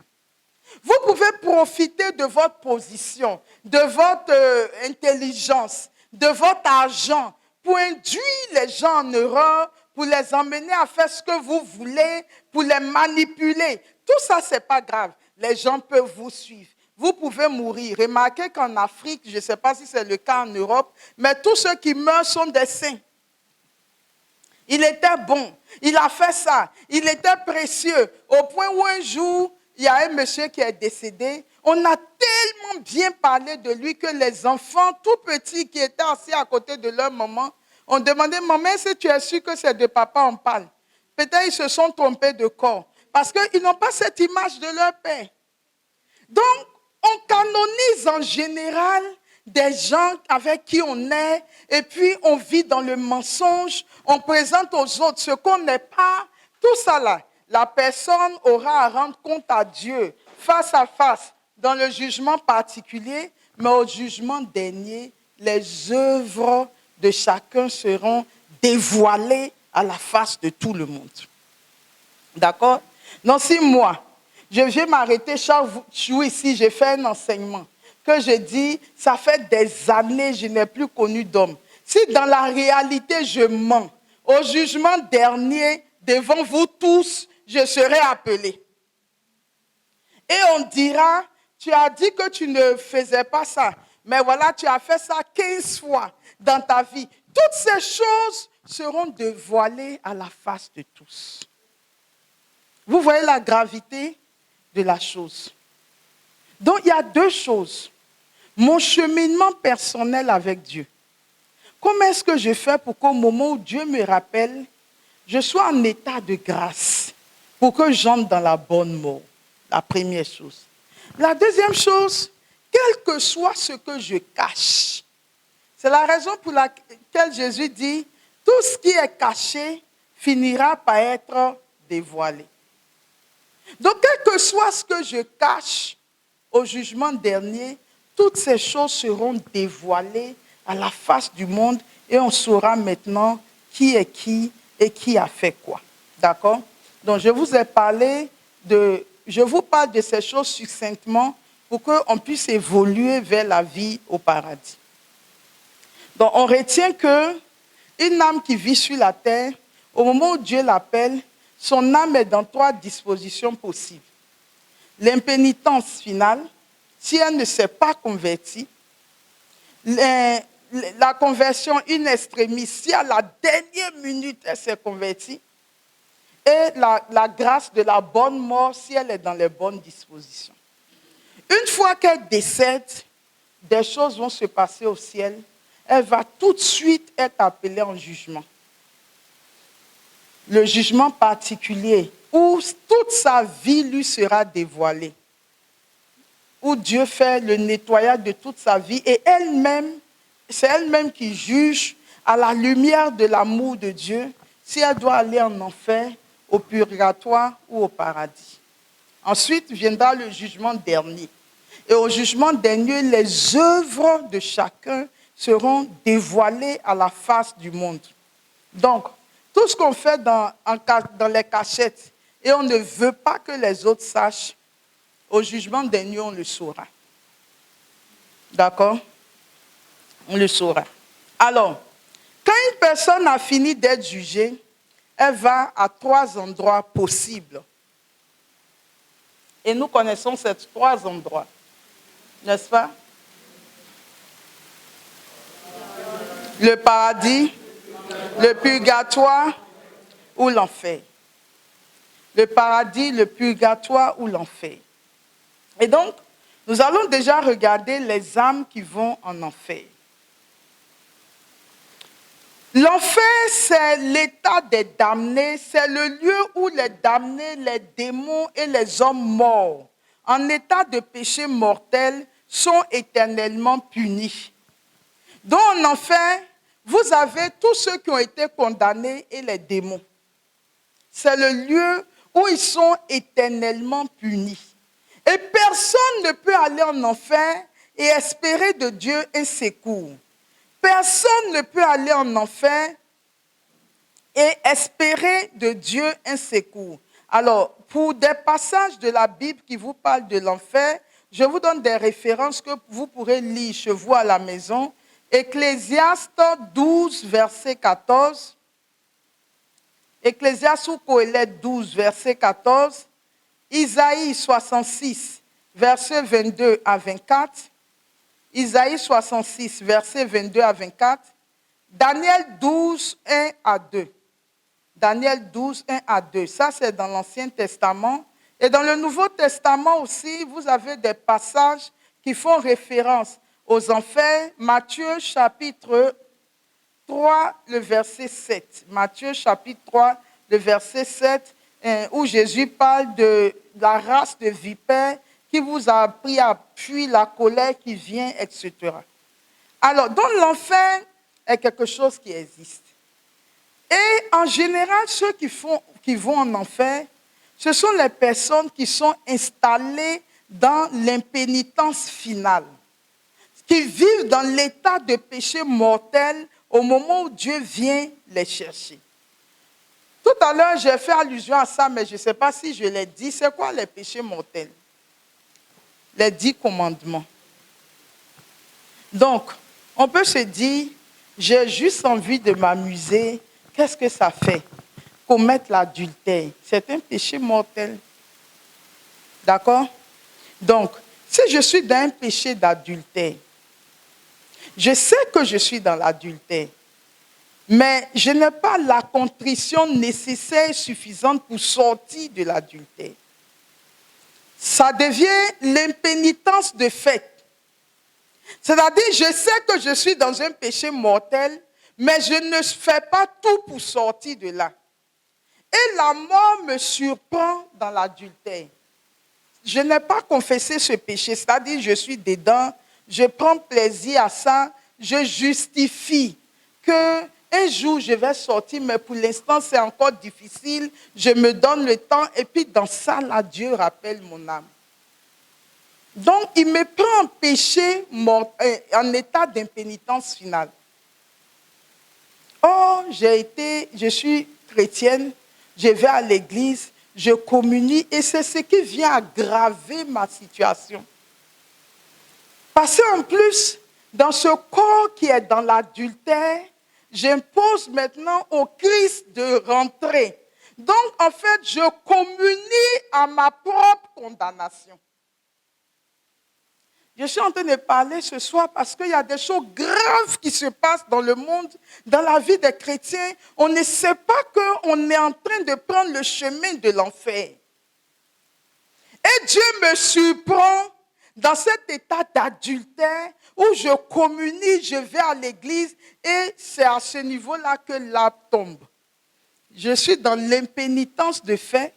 Vous pouvez profiter de votre position, de votre intelligence, de votre argent pour induire les gens en erreur, pour les emmener à faire ce que vous voulez, pour les manipuler. Tout ça, ce n'est pas grave. Les gens peuvent vous suivre. Vous pouvez mourir. Remarquez qu'en Afrique, je ne sais pas si c'est le cas en Europe, mais tous ceux qui meurent sont des saints. Il était bon. Il a fait ça. Il était précieux. Au point où un jour, il y a un monsieur qui est décédé. On a tellement bien parlé de lui que les enfants tout petits qui étaient assis à côté de leur maman ont demandé, maman, est-ce que tu es sûr que c'est de papa on parle? Peut-être ils se sont trompés de corps. Parce qu'ils n'ont pas cette image de leur père. Donc, on canonise en général des gens avec qui on est, et puis on vit dans le mensonge, on présente aux autres ce qu'on n'est pas. Tout ça là, la personne aura à rendre compte à Dieu, face à face, dans le jugement particulier, mais au jugement dernier, les œuvres de chacun seront dévoilées à la face de tout le monde. D'accord? Donc si moi, je vais m'arrêter chaque jour ici, j'ai fait un enseignement que je dis, ça fait des années je n'ai plus connu d'homme. Si dans la réalité je mens, au jugement dernier, devant vous tous, je serai appelé. Et on dira, tu as dit que tu ne faisais pas ça, mais voilà, tu as fait ça 15 fois dans ta vie. Toutes ces choses seront dévoilées à la face de tous. Vous voyez la gravité de la chose. Donc, il y a deux choses. Mon cheminement personnel avec Dieu. Comment est-ce que je fais pour qu'au moment où Dieu me rappelle, je sois en état de grâce pour que j'entre dans la bonne mort? La première chose. La deuxième chose, quel que soit ce que je cache, c'est la raison pour laquelle Jésus dit, tout ce qui est caché finira par être dévoilé. Donc, quel que soit ce que je cache au jugement dernier, toutes ces choses seront dévoilées à la face du monde et on saura maintenant qui est qui et qui a fait quoi. D'accord? Donc, je vous parle de ces choses succinctement pour qu'on puisse évoluer vers la vie au paradis. Donc, on retient qu'une âme qui vit sur la terre, Au moment où Dieu l'appelle, son âme est dans 3 dispositions possibles. L'impénitence finale, si elle ne s'est pas convertie. La conversion in extremis, si à la dernière minute elle s'est convertie. Et la grâce de la bonne mort, si elle est dans les bonnes dispositions. Une fois qu'elle décède, des choses vont se passer au ciel. Elle va tout de suite être appelée en jugement. Le jugement particulier, où toute sa vie lui sera dévoilée. Où Dieu fait le nettoyage de toute sa vie et elle-même, c'est elle-même qui juge à la lumière de l'amour de Dieu si elle doit aller en enfer, au purgatoire ou au paradis. Ensuite viendra le jugement dernier. Et au jugement dernier, les œuvres de chacun seront dévoilées à la face du monde. Donc, tout ce qu'on fait dans les cachettes et on ne veut pas que les autres sachent, au jugement dernier, on le saura. D'accord? On le saura. Alors, quand une personne a fini d'être jugée, elle va à 3 endroits possibles. Et nous connaissons ces 3 endroits. N'est-ce pas? Le paradis, le purgatoire ou l'enfer. Le paradis, le purgatoire ou l'enfer. Et donc, nous allons déjà regarder les âmes qui vont en enfer. L'enfer, c'est l'état des damnés, c'est le lieu où les damnés, les démons et les hommes morts, en état de péché mortel, sont éternellement punis. Dans en enfer, vous avez tous ceux qui ont été condamnés et les démons. C'est le lieu où ils sont éternellement punis. Et personne ne peut aller en enfer et espérer de Dieu un secours. Personne ne peut aller en enfer et espérer de Dieu un secours. Alors, pour des passages de la Bible qui vous parlent de l'enfer, je vous donne des références que vous pourrez lire chez vous à la maison. Ecclésiaste 12, verset 14. Ecclésiaste ou Coëlette 12, verset 14. Isaïe 66, verset 22 à 24. Isaïe 66, verset 22 à 24. Daniel 12, 1 à 2. Daniel 12, 1 à 2. Ça, c'est dans l'Ancien Testament. Et dans le Nouveau Testament aussi, vous avez des passages qui font référence aux enfers. Matthieu chapitre 3, le verset 7. Matthieu chapitre 3, le verset 7, où Jésus parle de la race de vipères qui vous a appris à fuir la colère qui vient, etc. Alors, donc l'enfer est quelque chose qui existe. Et en général, ceux qui vont en enfer, ce sont les personnes qui sont installées dans l'impénitence finale, qui vivent dans l'état de péché mortel au moment où Dieu vient les chercher. Tout à l'heure, j'ai fait allusion à ça, mais je ne sais pas si je l'ai dit. C'est quoi les péchés mortels? Les 10 commandements. Donc, on peut se dire, j'ai juste envie de m'amuser. Qu'est-ce que ça fait? Commettre l'adultère. C'est un péché mortel. D'accord? Donc, si je suis dans un péché d'adultère, je sais que je suis dans l'adultère, mais je n'ai pas la contrition nécessaire et suffisante pour sortir de l'adultère. Ça devient l'impénitence de fait. C'est-à-dire, je sais que je suis dans un péché mortel, mais je ne fais pas tout pour sortir de là. Et la mort me surprend dans l'adultère. Je n'ai pas confessé ce péché, c'est-à-dire je suis dedans, je prends plaisir à ça, je justifie que un jour je vais sortir, mais pour l'instant c'est encore difficile, je me donne le temps et puis dans ça, là, Dieu rappelle mon âme. Donc il me prend en péché, en état d'impénitence finale. Oh, je suis chrétienne, je vais à l'église, je communie et c'est ce qui vient aggraver ma situation. Parce qu'en plus, dans ce corps qui est dans l'adultère, J'impose maintenant au Christ de rentrer. Donc, en fait, je communie à ma propre condamnation. Je suis en train de parler ce soir parce qu'il y a des choses graves qui se passent dans le monde, dans la vie des chrétiens. On ne sait pas qu'on est en train de prendre le chemin de l'enfer. Et Dieu me surprend dans cet état d'adultère où je communie, je vais à l'église et c'est à ce niveau-là que l'arbre tombe. Je suis dans l'impénitence de fait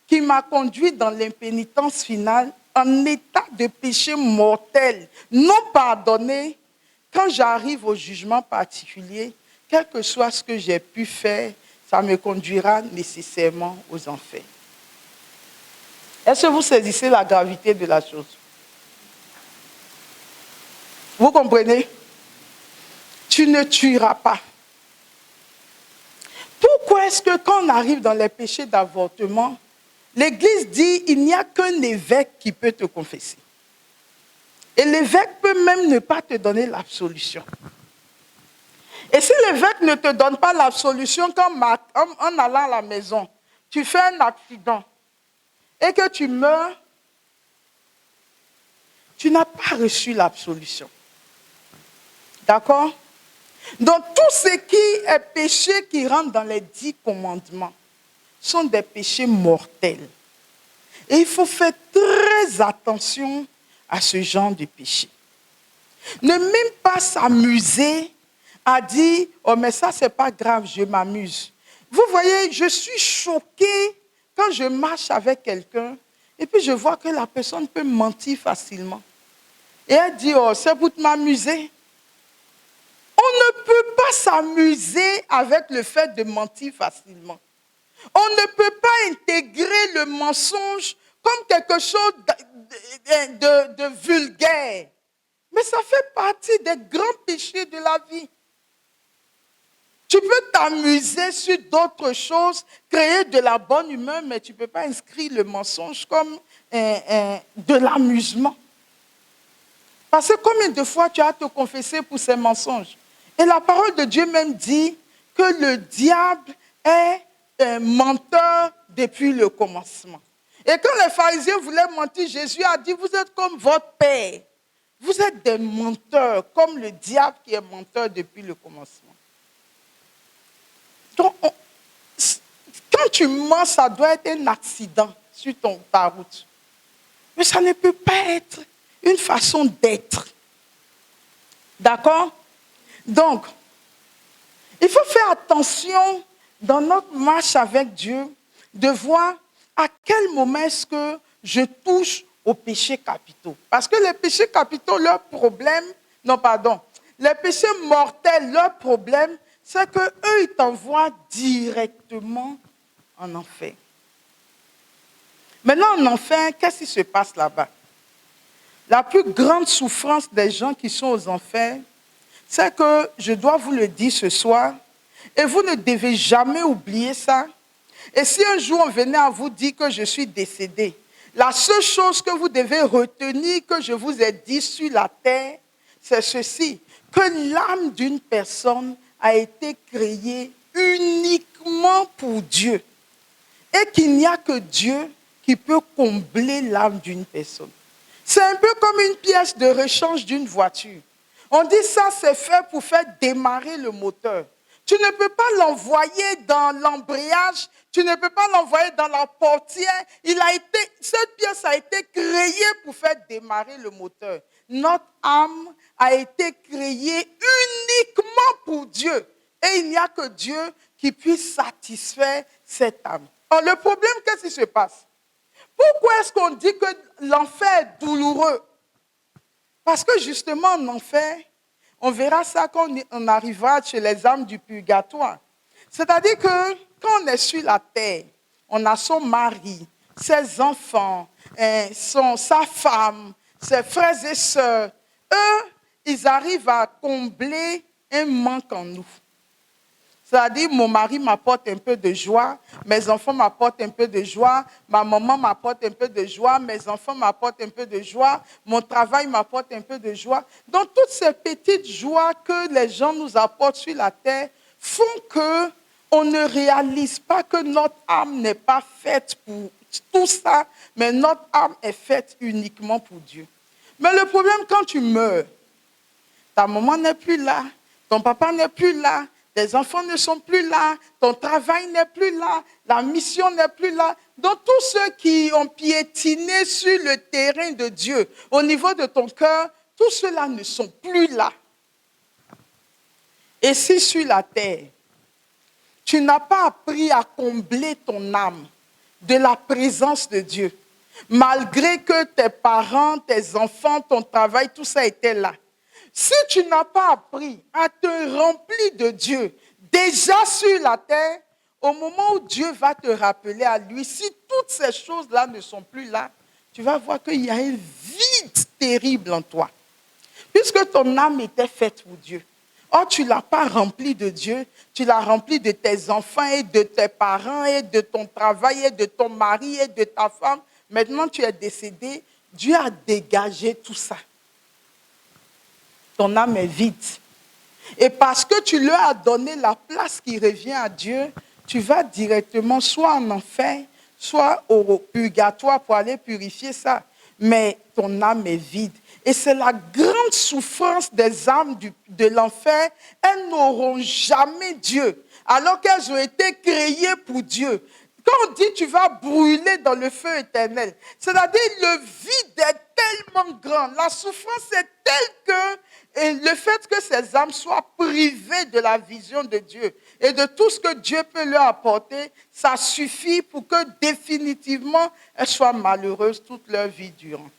qui m'a conduit dans l'impénitence finale en état de péché mortel, non pardonné. Quand j'arrive au jugement particulier, quel que soit ce que j'ai pu faire, ça me conduira nécessairement aux enfers. Est-ce que vous saisissez la gravité de la chose? Vous comprenez? Tu ne tueras pas. Pourquoi est-ce que quand on arrive dans les péchés d'avortement, l'Église dit il n'y a qu'un évêque qui peut te confesser. Et l'évêque peut même ne pas te donner l'absolution. Et si l'évêque ne te donne pas l'absolution, en allant à la maison, tu fais un accident et que tu meurs, tu n'as pas reçu l'absolution. D'accord? Donc tout ce qui est péché qui rentre dans les 10 commandements sont des péchés mortels. Et il faut faire très attention à ce genre de péché. Ne même pas s'amuser à dire « Oh, mais ça, c'est pas grave, je m'amuse. » Vous voyez, je suis choquée quand je marche avec quelqu'un et puis je vois que la personne peut mentir facilement. Et elle dit « Oh, c'est pour m'amuser. » On ne peut pas s'amuser avec le fait de mentir facilement. On ne peut pas intégrer le mensonge comme quelque chose de vulgaire. Mais ça fait partie des grands péchés de la vie. Tu peux t'amuser sur d'autres choses, créer de la bonne humeur, mais tu ne peux pas inscrire le mensonge comme de l'amusement. Parce que combien de fois tu as te confessé pour ces mensonges? Et la parole de Dieu même dit que le diable est un menteur depuis le commencement. Et quand les pharisiens voulaient mentir, Jésus a dit, vous êtes comme votre père. Vous êtes des menteurs, comme le diable qui est menteur depuis le commencement. Donc, quand tu mens, ça doit être un accident sur ta route. Mais ça ne peut pas être une façon d'être. D'accord? Donc, il faut faire attention dans notre marche avec Dieu de voir à quel moment est-ce que je touche aux péchés capitaux. Parce que les péchés capitaux, leur problème, les péchés mortels, leur problème, c'est qu'eux, ils t'envoient directement en enfer. Maintenant, en enfer, qu'est-ce qui se passe là-bas? La plus grande souffrance des gens qui sont aux enfers, c'est que, je dois vous le dire ce soir, et vous ne devez jamais oublier ça. Et si un jour on venait à vous dire que je suis décédé, la seule chose que vous devez retenir que je vous ai dit sur la terre, c'est ceci, que l'âme d'une personne a été créée uniquement pour Dieu. Et qu'il n'y a que Dieu qui peut combler l'âme d'une personne. C'est un peu comme une pièce de rechange d'une voiture. On dit ça, c'est fait pour faire démarrer le moteur. Tu ne peux pas l'envoyer dans l'embrayage, tu ne peux pas l'envoyer dans la portière. Cette pièce a été créée pour faire démarrer le moteur. Notre âme a été créée uniquement pour Dieu. Et il n'y a que Dieu qui puisse satisfaire cette âme. Alors le problème, qu'est-ce qui se passe? Pourquoi est-ce qu'on dit que l'enfer est douloureux? Parce que justement, en enfer, on verra ça quand on arrivera chez les âmes du purgatoire. C'est-à-dire que quand on est sur la terre, on a son mari, ses enfants, sa femme, ses frères et sœurs. Eux, ils arrivent à combler un manque en nous. C'est-à-dire, mon mari m'apporte un peu de joie, mes enfants m'apportent un peu de joie, ma maman m'apporte un peu de joie, mes enfants m'apportent un peu de joie, mon travail m'apporte un peu de joie. Donc, toutes ces petites joies que les gens nous apportent sur la terre, font qu'on ne réalise pas que notre âme n'est pas faite pour tout ça, mais notre âme est faite uniquement pour Dieu. Mais le problème, quand tu meurs, ta maman n'est plus là, ton papa n'est plus là, tes enfants ne sont plus là, ton travail n'est plus là, la mission n'est plus là. Donc tous ceux qui ont piétiné sur le terrain de Dieu, au niveau de ton cœur, tous ceux-là ne sont plus là. Et si sur la terre, tu n'as pas appris à combler ton âme de la présence de Dieu, malgré que tes parents, tes enfants, ton travail, tout ça était là. Si tu n'as pas appris à te remplir de Dieu, déjà sur la terre, au moment où Dieu va te rappeler à lui, si toutes ces choses-là ne sont plus là, tu vas voir qu'il y a un vide terrible en toi. Puisque ton âme était faite pour Dieu. Or, tu ne l'as pas remplie de Dieu, tu l'as remplie de tes enfants et de tes parents et de ton travail et de ton mari et de ta femme. Maintenant, tu es décédé, Dieu a dégagé tout ça. Ton âme est vide. Et parce que tu leur as donné la place qui revient à Dieu, tu vas directement soit en enfer, soit au purgatoire pour aller purifier ça. Mais ton âme est vide. Et c'est la grande souffrance des âmes de l'enfer. Elles n'auront jamais Dieu, alors qu'elles ont été créées pour Dieu. Quand on dit tu vas brûler dans le feu éternel, c'est-à-dire le vide est tellement grand, la souffrance est telle que et le fait que ces âmes soient privées de la vision de Dieu et de tout ce que Dieu peut leur apporter, ça suffit pour que définitivement elles soient malheureuses toute leur vie durant.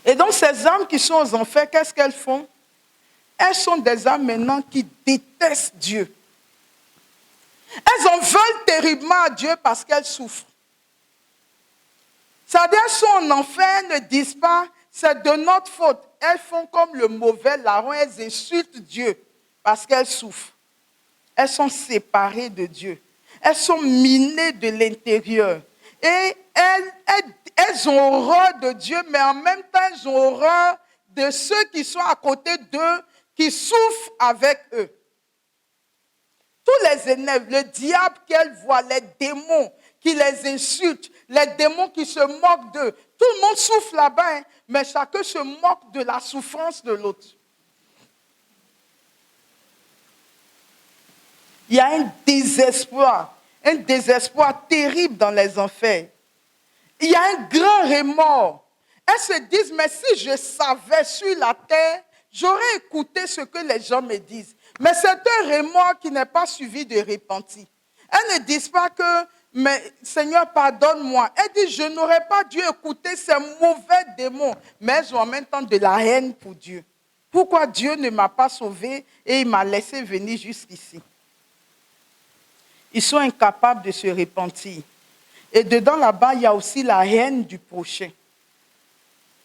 Et donc ces âmes qui sont aux enfers, qu'est-ce qu'elles font? Elles sont des âmes maintenant qui détestent Dieu. Elles en veulent terriblement à Dieu parce qu'elles souffrent. C'est-à-dire qu'elles sont en enfer, elles ne disent pas, c'est de notre faute. Elles font comme le mauvais larron, elles insultent Dieu parce qu'elles souffrent. Elles sont séparées de Dieu. Elles sont minées de l'intérieur. Et elles ont horreur de Dieu, mais en même temps, elles ont horreur de ceux qui sont à côté d'eux, qui souffrent avec eux. Tous les énerves, le diable qu'elles voient, les démons qui les insultent, les démons qui se moquent d'eux. Tout le monde souffre là-bas, hein, mais chacun se moque de la souffrance de l'autre. Il y a un désespoir terrible dans les enfers. Il y a un grand remords. Elles se disent, mais si je savais sur la terre, j'aurais écouté ce que les gens me disent. Mais c'est un remords qui n'est pas suivi de repentir. Elles ne disent pas que, mais Seigneur, pardonne-moi. Elles disent, je n'aurais pas dû écouter ces mauvais démons. Mais elles ont en même temps de la haine pour Dieu. Pourquoi Dieu ne m'a pas sauvé et il m'a laissé venir jusqu'ici? Ils sont incapables de se repentir. Et dedans, là-bas, il y a aussi la haine du prochain.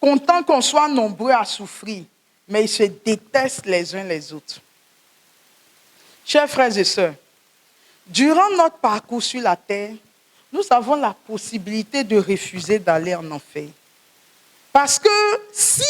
Content qu'on soit nombreux à souffrir, mais ils se détestent les uns les autres. Chers frères et sœurs, durant notre parcours sur la terre, nous avons la possibilité de refuser d'aller en enfer. Parce que si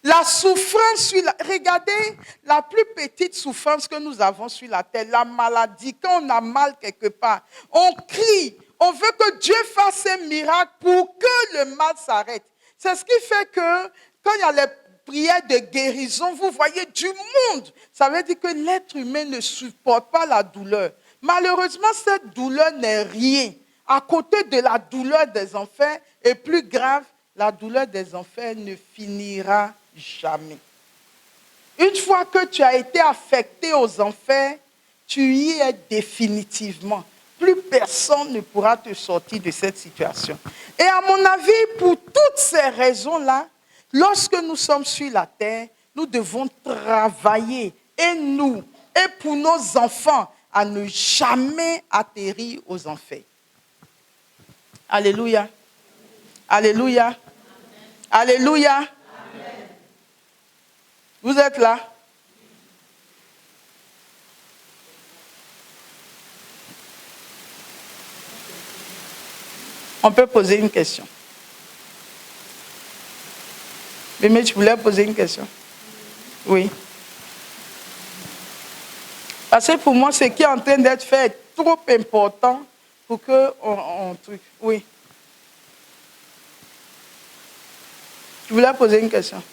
la souffrance, regardez la plus petite souffrance que nous avons sur la terre, la maladie, quand on a mal quelque part, on crie, on veut que Dieu fasse un miracle pour que le mal s'arrête. C'est ce qui fait que quand il y a les prières de guérison, vous voyez du monde. Ça veut dire que l'être humain ne supporte pas la douleur. Malheureusement, cette douleur n'est rien à côté de la douleur des enfers. Et plus grave, la douleur des enfers ne finira jamais. Une fois que tu as été affecté aux enfers, tu y es définitivement. Plus personne ne pourra te sortir de cette situation. Et à mon avis, pour toutes ces raisons-là, lorsque nous sommes sur la terre, nous devons travailler, et nous, et pour nos enfants, à ne jamais atterrir aux enfers. Alléluia. Alléluia. Amen. Alléluia. Amen. Vous êtes là? On peut poser une question. Mais tu voulais poser une question? Oui. Parce que pour moi, ce qui est en train d'être fait est trop important pour qu'on truc. Oui. Je voulais poser une question.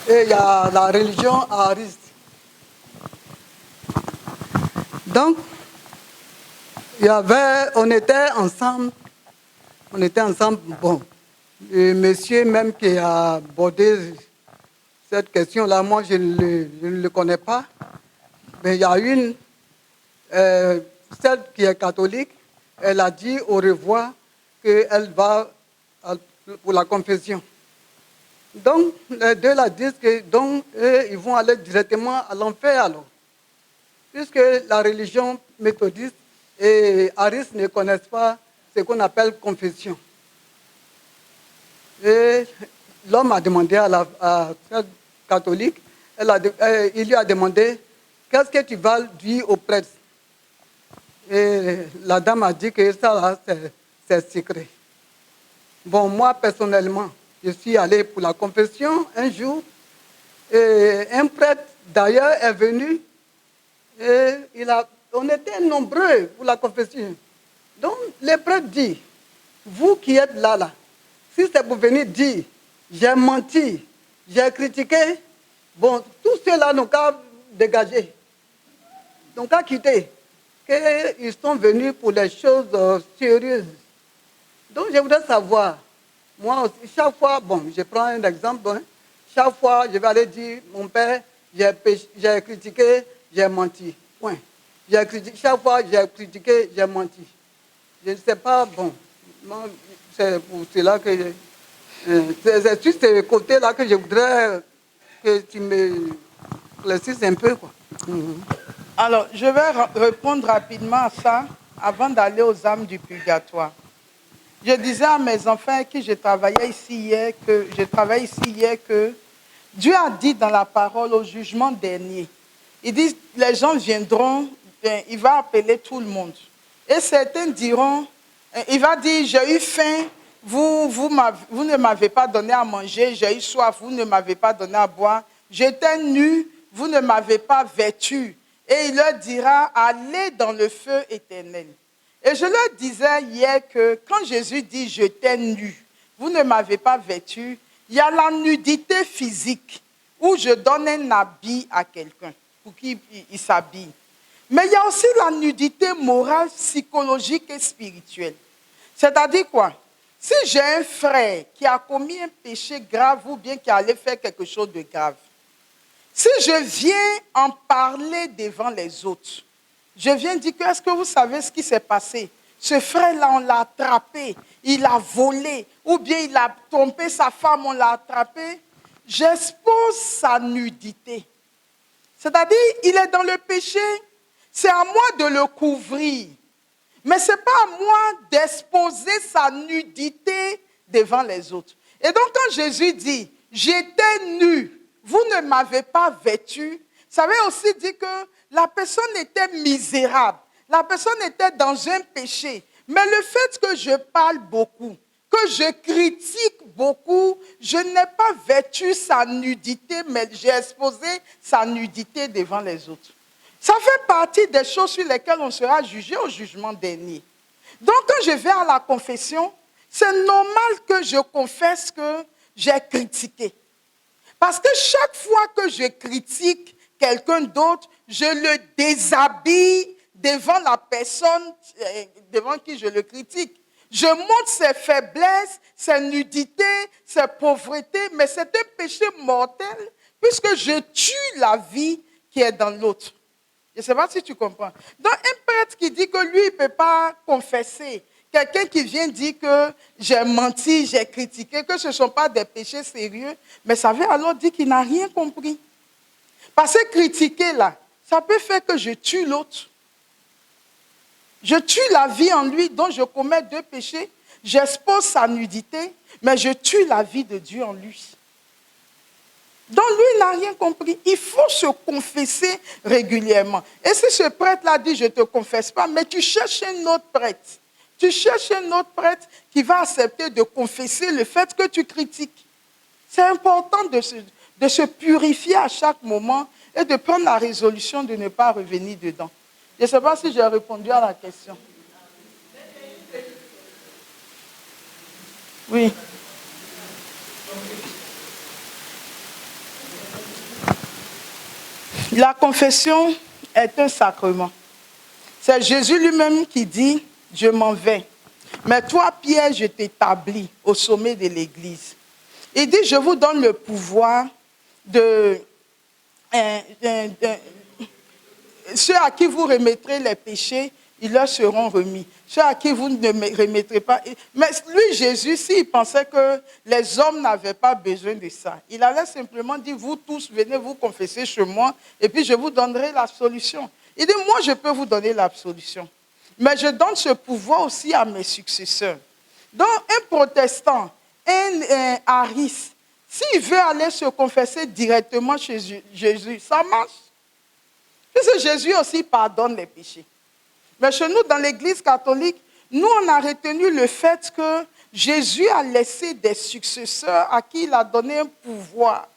Et il y a la religion ariste. Donc, on était ensemble, bon, le monsieur même qui a abordé cette question-là, moi je ne le connais pas, mais il y a une, celle qui est catholique, elle a dit au revoir qu'elle va pour la confession. Donc, les deux la disent que ils vont aller directement à l'enfer alors. Puisque la religion méthodiste et ariste ne connaissent pas ce qu'on appelle confession. Et l'homme a demandé à la catholique, il lui a demandé, qu'est-ce que tu vas dire au prêtre? Et la dame a dit que ça, c'est secret. Bon, moi, personnellement, je suis allé pour la confession un jour, et un prêtre, d'ailleurs, est venu, et on était nombreux pour la confession. Donc, le prêtre dit, vous qui êtes là, si c'est pour venir dire, j'ai menti, j'ai critiqué, bon, tous ceux-là n'ont qu'à dégager, n'ont qu'à quitter, qu'ils sont venus pour les choses sérieuses. Donc, je voudrais savoir, moi aussi, chaque fois, bon, je prends un exemple, hein, chaque fois, je vais aller dire, mon père, j'ai critiqué, j'ai menti. Point. Chaque fois, j'ai critiqué, j'ai menti. Je ne sais pas, bon, c'est pour cela que c'est sur ce côté-là que je voudrais que tu me éclaircisses un peu, quoi. Alors, je vais répondre rapidement à ça avant d'aller aux âmes du purgatoire. Je disais à mes enfants avec qui je travaillais ici hier que Dieu a dit dans la parole au jugement dernier, il dit, les gens viendront, il va appeler tout le monde. Et certains diront, il va dire, j'ai eu faim, vous ne m'avez pas donné à manger, j'ai eu soif, vous ne m'avez pas donné à boire, j'étais nu, vous ne m'avez pas vêtu. Et il leur dira, allez dans le feu éternel. Et je leur disais hier que quand Jésus dit, j'étais nu, vous ne m'avez pas vêtu, il y a la nudité physique, où je donne un habit à quelqu'un pour qu'il s'habille. Mais il y a aussi la nudité morale, psychologique et spirituelle. C'est-à-dire quoi? Si j'ai un frère qui a commis un péché grave ou bien qui allait faire quelque chose de grave, si je viens en parler devant les autres, je viens dire que, est-ce que vous savez ce qui s'est passé? Ce frère-là, on l'a attrapé, il a volé, ou bien il a trompé sa femme, on l'a attrapé. J'expose sa nudité. C'est-à-dire, il est dans le péché, c'est à moi de le couvrir. Mais ce n'est pas à moi d'exposer sa nudité devant les autres. Et donc, quand Jésus dit, j'étais nu, vous ne m'avez pas vêtu, ça veut aussi dire que la personne était misérable, la personne était dans un péché. Mais le fait que je parle beaucoup, que je critique beaucoup, je n'ai pas vêtu sa nudité, mais j'ai exposé sa nudité devant les autres. Ça fait partie des choses sur lesquelles on sera jugé au jugement dernier. Donc, quand je vais à la confession, c'est normal que je confesse que j'ai critiqué. Parce que chaque fois que je critique quelqu'un d'autre, je le déshabille devant la personne devant qui je le critique. Je montre ses faiblesses, ses nudités, ses pauvretés, mais c'est un péché mortel puisque je tue la vie qui est dans l'autre. Je ne sais pas si tu comprends. Donc, un prêtre qui dit que lui, il ne peut pas confesser, quelqu'un qui vient dire que j'ai menti, j'ai critiqué, que ce ne sont pas des péchés sérieux, mais ça veut alors dire qu'il n'a rien compris. Parce que critiquer là, ça peut faire que je tue l'autre. Je tue la vie en lui, donc je commets 2 péchés. J'expose sa nudité, mais je tue la vie de Dieu en lui. Donc lui, il n'a rien compris. Il faut se confesser régulièrement. Et si ce prêtre-là dit, je ne te confesse pas, mais tu cherches un autre prêtre. Tu cherches un autre prêtre qui va accepter de confesser le fait que tu critiques. C'est important de se purifier à chaque moment et de prendre la résolution de ne pas revenir dedans. Je ne sais pas si j'ai répondu à la question. Oui. La confession est un sacrement. C'est Jésus lui-même qui dit, je m'en vais. Mais toi, Pierre, je t'établis au sommet de l'Église. Il dit, je vous donne le pouvoir de ceux à qui vous remettrez les péchés, ils leur seront remis. Ceux à qui vous ne remettrez pas. Mais lui, Jésus, s'il pensait que les hommes n'avaient pas besoin de ça, il allait simplement dire, vous tous, venez vous confesser chez moi, et puis je vous donnerai la solution. Il dit, moi, je peux vous donner la solution. Mais je donne ce pouvoir aussi à mes successeurs. Donc, un protestant, un ariste, s'il veut aller se confesser directement chez Jésus, ça marche. Puisque Jésus aussi pardonne les péchés. Mais chez nous, dans l'Église catholique, nous, on a retenu le fait que Jésus a laissé des successeurs à qui il a donné un pouvoir.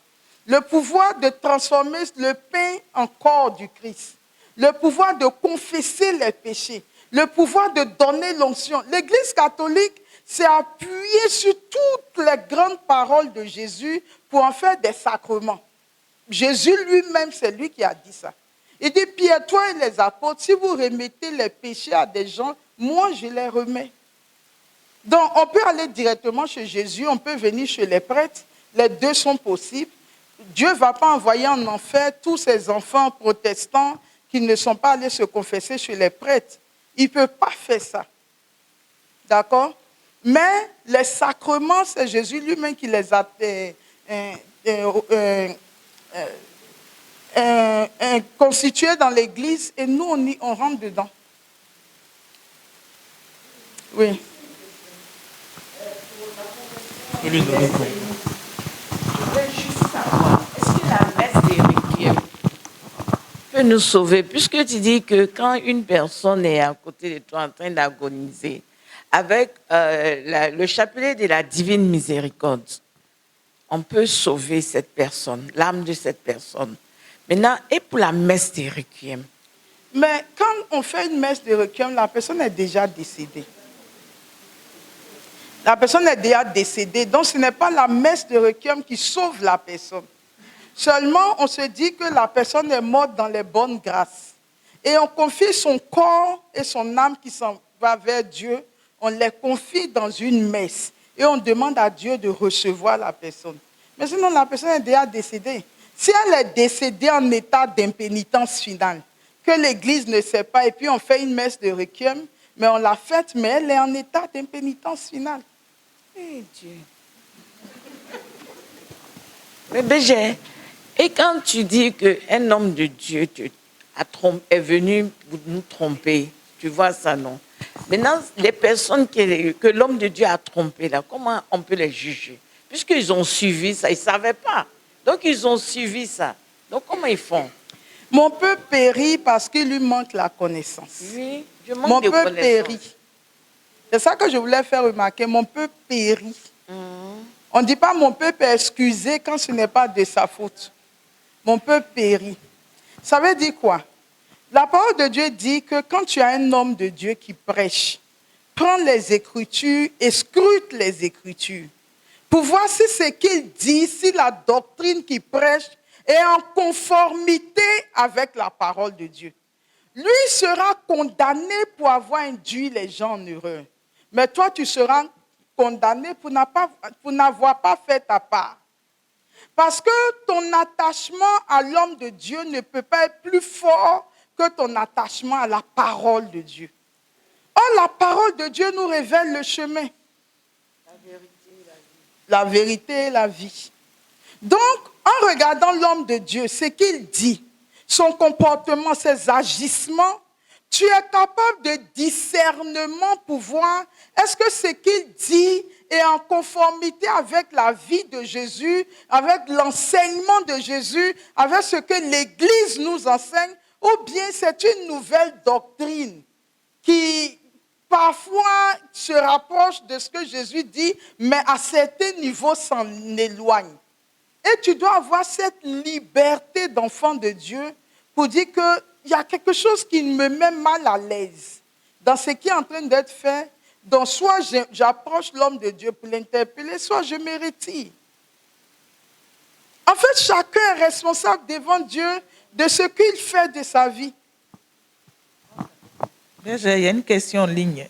Le pouvoir de transformer le pain en corps du Christ. Le pouvoir de confesser les péchés. Le pouvoir de donner l'onction. L'Église catholique s'est appuyée sur toutes les grandes paroles de Jésus pour en faire des sacrements. Jésus lui-même, c'est lui qui a dit ça. Il dit, Pierre, toi et les apôtres, si vous remettez les péchés à des gens, moi, je les remets. Donc, on peut aller directement chez Jésus, on peut venir chez les prêtres. Les deux sont possibles. Dieu ne va pas envoyer en enfer tous ces enfants protestants qui ne sont pas allés se confesser chez les prêtres. Il ne peut pas faire ça. D'accord? Mais les sacrements, c'est Jésus lui-même qui les a constitués dans l'Église et nous, on rentre dedans. Oui. Je voulais juste savoir, est-ce que la messe des requiem peut nous sauver? Puisque tu dis que quand une personne est à côté de toi en train d'agoniser, avec le chapelet de la divine miséricorde, on peut sauver cette personne, l'âme de cette personne. Maintenant, et pour la messe des requiem? Mais quand on fait une messe de requiem, la personne est déjà décédée. La personne est déjà décédée, donc ce n'est pas la messe de requiem qui sauve la personne. Seulement, on se dit que la personne est morte dans les bonnes grâces. Et on confie son corps et son âme qui s'en va vers Dieu, on les confie dans une messe. Et on demande à Dieu de recevoir la personne. Mais sinon, la personne est déjà décédée. Si elle est décédée en état d'impénitence finale, que l'Église ne sait pas, et puis on fait une messe de requiem, mais on l'a faite, mais elle est en état d'impénitence finale. Eh Dieu. Mais Béger, et quand tu dis qu'un homme de Dieu est venu nous tromper, tu vois ça, non? Maintenant, les personnes que l'homme de Dieu a trompées, là, comment on peut les juger? Puisqu'ils ont suivi ça, ils ne savaient pas. Donc, ils ont suivi ça. Donc, comment ils font? Mon peuple périt parce qu'il lui manque la connaissance. Oui, je manque mon de peuple connaissance. périt. C'est ça que je voulais faire remarquer. Mon peuple périt. On ne dit pas mon peuple est excusé quand ce n'est pas de sa faute. Mon peuple périt. Ça veut dire quoi? La parole de Dieu dit que quand tu as un homme de Dieu qui prêche, prends les Écritures et scrute les Écritures pour voir si ce qu'il dit, si la doctrine qu'il prêche est en conformité avec la parole de Dieu. lui sera condamné pour avoir induit les gens en erreur. Mais toi, tu seras condamné pour n'avoir pas fait ta part. Parce que ton attachement à l'homme de Dieu ne peut pas être plus fort que ton attachement à la parole de Dieu. Or, la parole de Dieu nous révèle le chemin. La vérité et la vie. Donc, en regardant l'homme de Dieu, ce qu'il dit, son comportement, ses agissements, tu es capable de discernement pour voir est-ce que ce qu'il dit est en conformité avec la vie de Jésus, avec l'enseignement de Jésus, avec ce que l'Église nous enseigne, ou bien c'est une nouvelle doctrine qui parfois se rapproche de ce que Jésus dit, mais à certains niveaux s'en éloigne. Et tu dois avoir cette liberté d'enfant de Dieu pour dire qu'il y a quelque chose qui me met mal à l'aise dans ce qui est en train d'être fait. Donc soit j'approche l'homme de Dieu pour l'interpeller, soit je me retire. En fait, chacun est responsable devant Dieu de ce qu'il fait de sa vie. Il y a une question en ligne.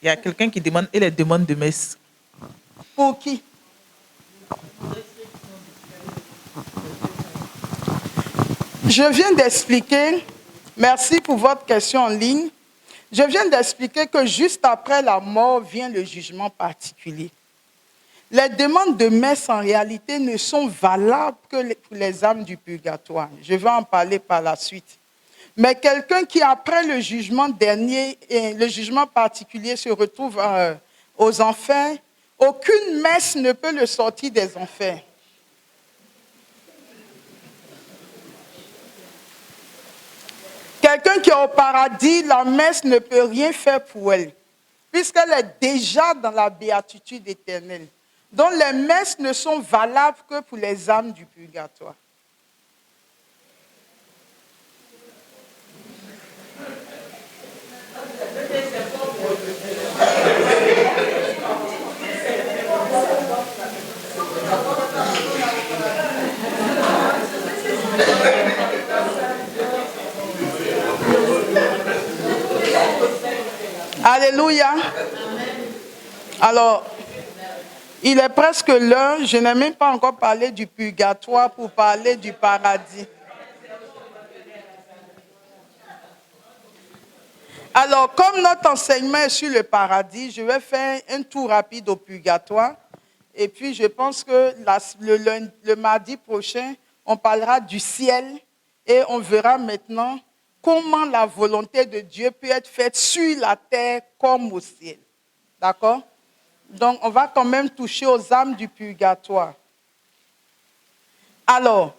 Il y a quelqu'un qui demande, et les demandes de messe. Pour qui? Je viens d'expliquer, merci pour votre question en ligne, je viens d'expliquer que juste après la mort vient le jugement particulier. Les demandes de messe en réalité ne sont valables que pour les âmes du purgatoire. Je vais en parler par la suite. Mais quelqu'un qui, après le jugement dernier et le jugement particulier, se retrouve aux enfers, aucune messe ne peut le sortir des enfers. Quelqu'un qui est au paradis, la messe ne peut rien faire pour elle, puisqu'elle est déjà dans la béatitude éternelle. Donc les messes ne sont valables que pour les âmes du purgatoire. Alléluia. Alors, il est presque l'heure. Je n'ai même pas encore parlé du purgatoire pour parler du paradis. Alors, comme notre enseignement est sur le paradis, je vais faire un tour rapide au purgatoire. Et puis, je pense que le mardi prochain, on parlera du ciel et on verra maintenant comment la volonté de Dieu peut être faite sur la terre comme au ciel. D'accord? Donc, on va quand même toucher aux âmes du purgatoire. Alors,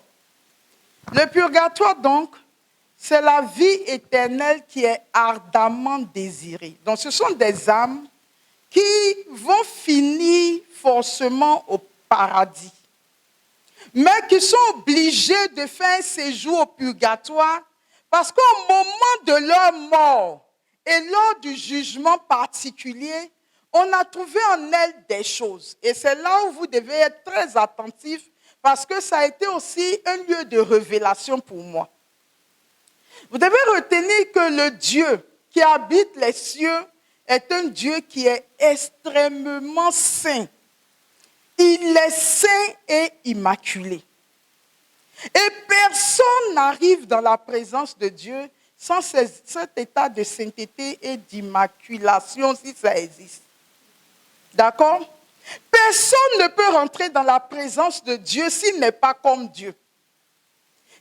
le purgatoire, donc, c'est la vie éternelle qui est ardemment désirée. Donc, ce sont des âmes qui vont finir forcément au paradis, mais qui sont obligées de faire un séjour au purgatoire parce qu'au moment de leur mort et lors du jugement particulier, on a trouvé en elles des choses. Et c'est là où vous devez être très attentifs parce que ça a été aussi un lieu de révélation pour moi. Vous devez retenir que le Dieu qui habite les cieux est un Dieu qui est extrêmement saint. Il est saint et immaculé. Et personne n'arrive dans la présence de Dieu sans cet état de sainteté et d'immaculation, si ça existe. D'accord? Personne ne peut rentrer dans la présence de Dieu s'il n'est pas comme Dieu.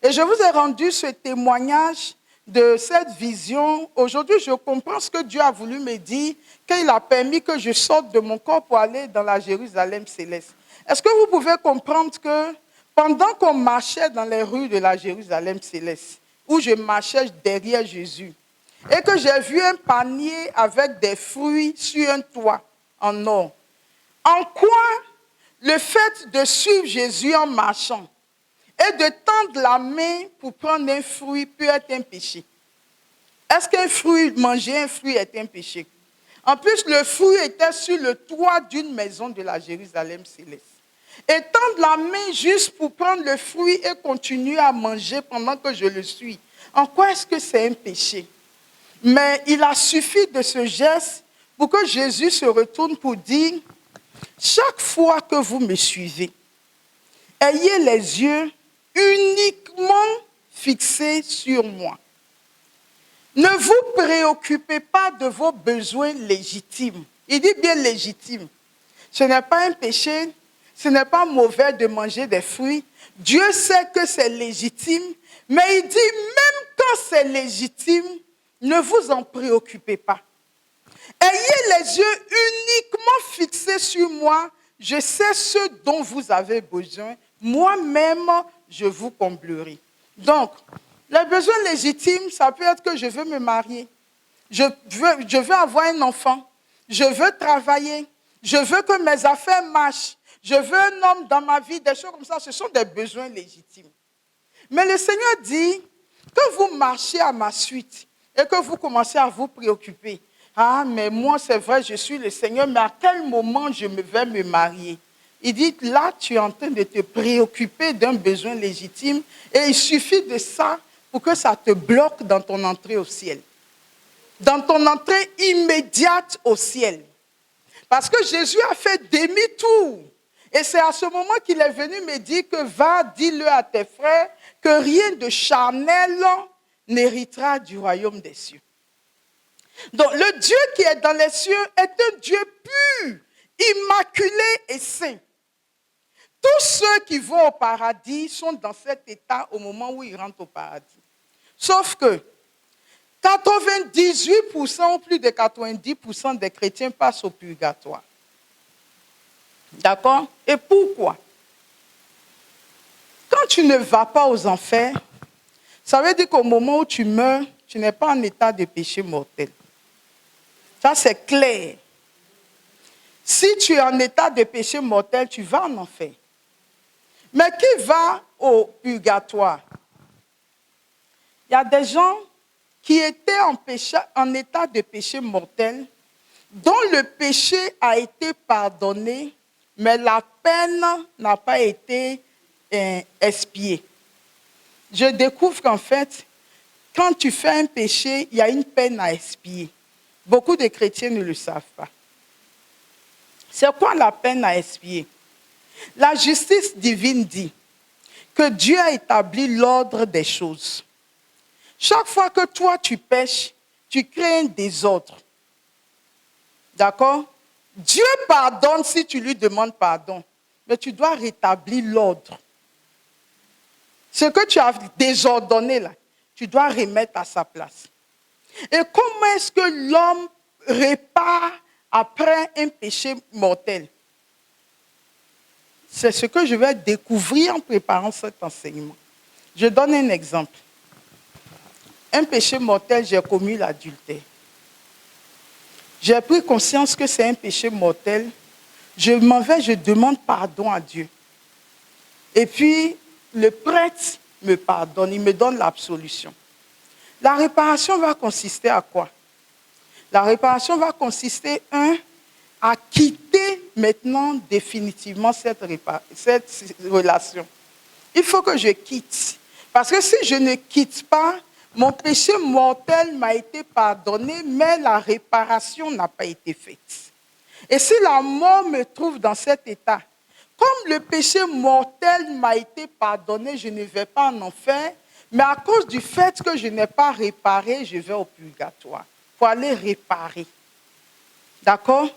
Et je vous ai rendu ce témoignage de cette vision. Aujourd'hui, je comprends ce que Dieu a voulu me dire quand il a permis que je sorte de mon corps pour aller dans la Jérusalem céleste. Est-ce que vous pouvez comprendre que pendant qu'on marchait dans les rues de la Jérusalem céleste, où je marchais derrière Jésus, et que j'ai vu un panier avec des fruits sur un toit en or, en quoi le fait de suivre Jésus en marchant et de tendre la main pour prendre un fruit peut être un péché? Est-ce qu'un fruit, manger un fruit est un péché? En plus, le fruit était sur le toit d'une maison de la Jérusalem céleste. Et tendre la main juste pour prendre le fruit et continuer à manger pendant que je le suis, en quoi est-ce que c'est un péché? Mais il a suffi de ce geste pour que Jésus se retourne pour dire, chaque fois que vous me suivez, ayez les yeux uniquement fixés sur moi. Ne vous préoccupez pas de vos besoins légitimes. Il dit bien légitimes. Ce n'est pas un péché, ce n'est pas mauvais de manger des fruits. Dieu sait que c'est légitime, mais il dit même quand c'est légitime, ne vous en préoccupez pas. Ayez les yeux uniquement fixés sur moi. Je sais ce dont vous avez besoin. Moi-même, je vous comblerai. Donc, les besoins légitimes, ça peut être que je veux me marier. Je veux avoir un enfant. Je veux travailler. Je veux que mes affaires marchent. Je veux un homme dans ma vie. Des choses comme ça, ce sont des besoins légitimes. Mais le Seigneur dit que vous marchez à ma suite et que vous commencez à vous préoccuper. Ah, mais moi, c'est vrai, je suis le Seigneur, mais à quel moment je vais me marier? Il dit, là, tu es en train de te préoccuper d'un besoin légitime et il suffit de ça pour que ça te bloque dans ton entrée au ciel. Dans ton entrée immédiate au ciel. Parce que Jésus a fait demi-tour. Et c'est à ce moment qu'il est venu me dire que va, dis-le à tes frères, que rien de charnel n'héritera du royaume des cieux. Donc le Dieu qui est dans les cieux est un Dieu pur, immaculé et saint. Tous ceux qui vont au paradis sont dans cet état au moment où ils rentrent au paradis. Sauf que 98% ou plus de 90% des chrétiens passent au purgatoire. D'accord? Et pourquoi? Quand tu ne vas pas aux enfers, ça veut dire qu'au moment où tu meurs, tu n'es pas en état de péché mortel. Ça, c'est clair. Si tu es en état de péché mortel, tu vas en enfer. Mais qui va au purgatoire? Il y a des gens qui étaient en état de péché mortel, dont le péché a été pardonné, mais la peine n'a pas été expiée. Je découvre qu'en fait, quand tu fais un péché, il y a une peine à expier. Beaucoup de chrétiens ne le savent pas. C'est quoi la peine à expier? La justice divine dit que Dieu a établi l'ordre des choses. Chaque fois que toi tu pèches, tu crées un désordre. D'accord? Dieu pardonne si tu lui demandes pardon, mais tu dois rétablir l'ordre. Ce que tu as désordonné là, tu dois remettre à sa place. Et comment est-ce que l'homme répare après un péché mortel? C'est ce que je vais découvrir en préparant cet enseignement. Je donne un exemple. Un péché mortel, j'ai commis l'adultère. J'ai pris conscience que c'est un péché mortel. Je m'en vais, je demande pardon à Dieu. Et puis, le prêtre me pardonne, il me donne l'absolution. La réparation va consister à quoi? La réparation va consister, à quitter maintenant définitivement cette relation. Il faut que je quitte. Parce que si je ne quitte pas, mon péché mortel m'a été pardonné, mais la réparation n'a pas été faite. Et si la mort me trouve dans cet état, comme le péché mortel m'a été pardonné, je ne vais pas en enfer, mais à cause du fait que je n'ai pas réparé, je vais au purgatoire pour aller réparer. D'accord?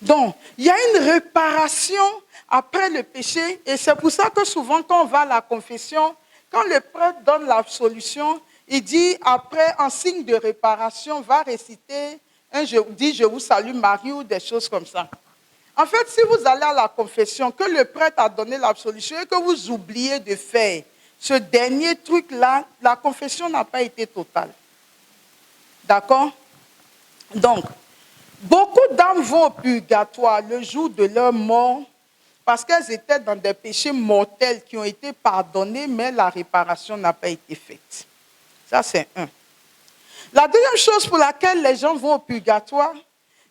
Donc, il y a une réparation après le péché, et c'est pour ça que souvent quand on va à la confession, quand le prêtre donne l'absolution, il dit après, en signe de réparation, va réciter je vous salue Marie ou des choses comme ça. En fait, si vous allez à la confession, que le prêtre a donné l'absolution et que vous oubliez de faire ce dernier truc-là, la confession n'a pas été totale. D'accord? Donc, beaucoup d'âmes vont au purgatoire le jour de leur mort parce qu'elles étaient dans des péchés mortels qui ont été pardonnés, mais la réparation n'a pas été faite. Ça, c'est un. La deuxième chose pour laquelle les gens vont au purgatoire,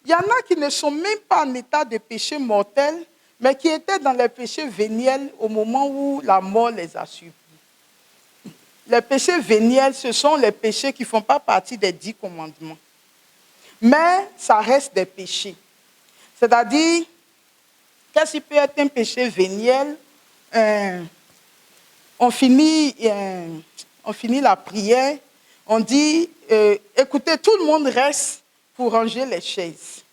il y en a qui ne sont même pas en état de péché mortel, mais qui étaient dans les péchés véniels au moment où la mort les a surpris. les péchés véniels, ce sont les péchés qui ne font pas partie des 10 commandements. Mais ça reste des péchés. C'est-à-dire, qu'est-ce qui peut être un péché véniel? On finit la prière, on dit, écoutez, tout le monde reste pour ranger les chaises.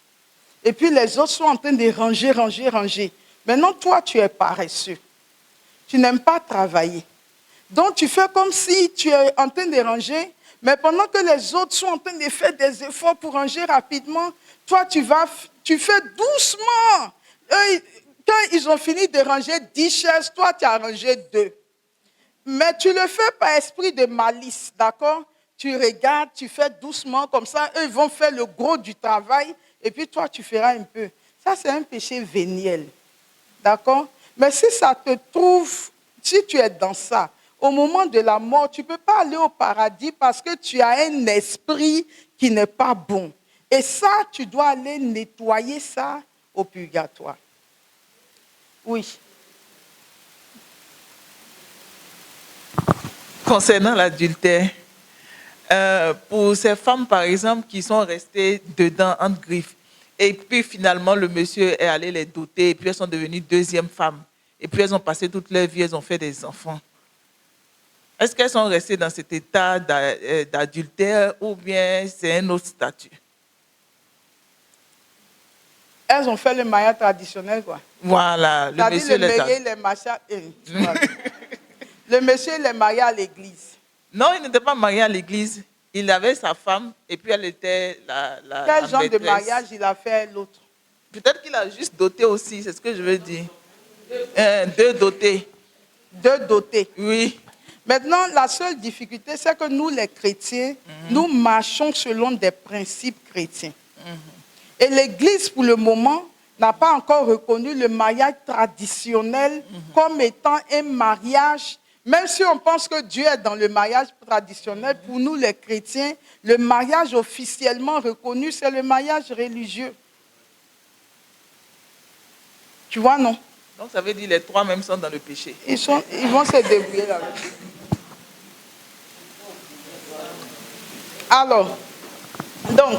Et puis les autres sont en train de ranger. Maintenant, toi, tu es paresseux. Tu n'aimes pas travailler. Donc, tu fais comme si tu es en train de ranger, mais pendant que les autres sont en train de faire des efforts pour ranger rapidement, toi, tu fais doucement. Eux, quand ils ont fini de ranger 10 chaises, toi, tu as rangé 2. Mais tu le fais par esprit de malice, d'accord? Tu regardes, tu fais doucement, comme ça, eux, ils vont faire le gros du travail, et puis toi, tu feras un peu. Ça, c'est un péché véniel, d'accord? Mais si ça te trouve, si tu es dans ça, au moment de la mort, tu ne peux pas aller au paradis parce que tu as un esprit qui n'est pas bon. Et ça, tu dois aller nettoyer ça au purgatoire. Oui. Concernant l'adultère, pour ces femmes, par exemple, qui sont restées dedans, entre griffes, et puis finalement, le monsieur est allé les doter, et puis elles sont devenues deuxième femmes, et puis elles ont passé toute leur vie, elles ont fait des enfants. Est-ce qu'elles sont restées dans cet état d'adultère ou bien c'est un autre statut? Elles ont fait le mariage traditionnel, quoi. Voilà, le monsieur les a... Le monsieur les marié à l'église. Non, il n'était pas marié à l'église. Il avait sa femme et puis elle était la Quel genre maîtresse. de mariage il a fait l'autre? Peut-être qu'il a juste doté aussi, c'est ce que je veux dire. 2 dotés. 2 dotés. Oui. Maintenant, la seule difficulté, c'est que nous, les chrétiens, nous marchons selon des principes chrétiens. Et l'Église, pour le moment, n'a pas encore reconnu le mariage traditionnel comme étant un mariage. Même si on pense que Dieu est dans le mariage traditionnel, pour nous, les chrétiens, le mariage officiellement reconnu, c'est le mariage religieux. Tu vois, non? Donc, ça veut dire que les 3 même sont dans le péché. Ils vont se débrouiller là-dessus. Alors, donc,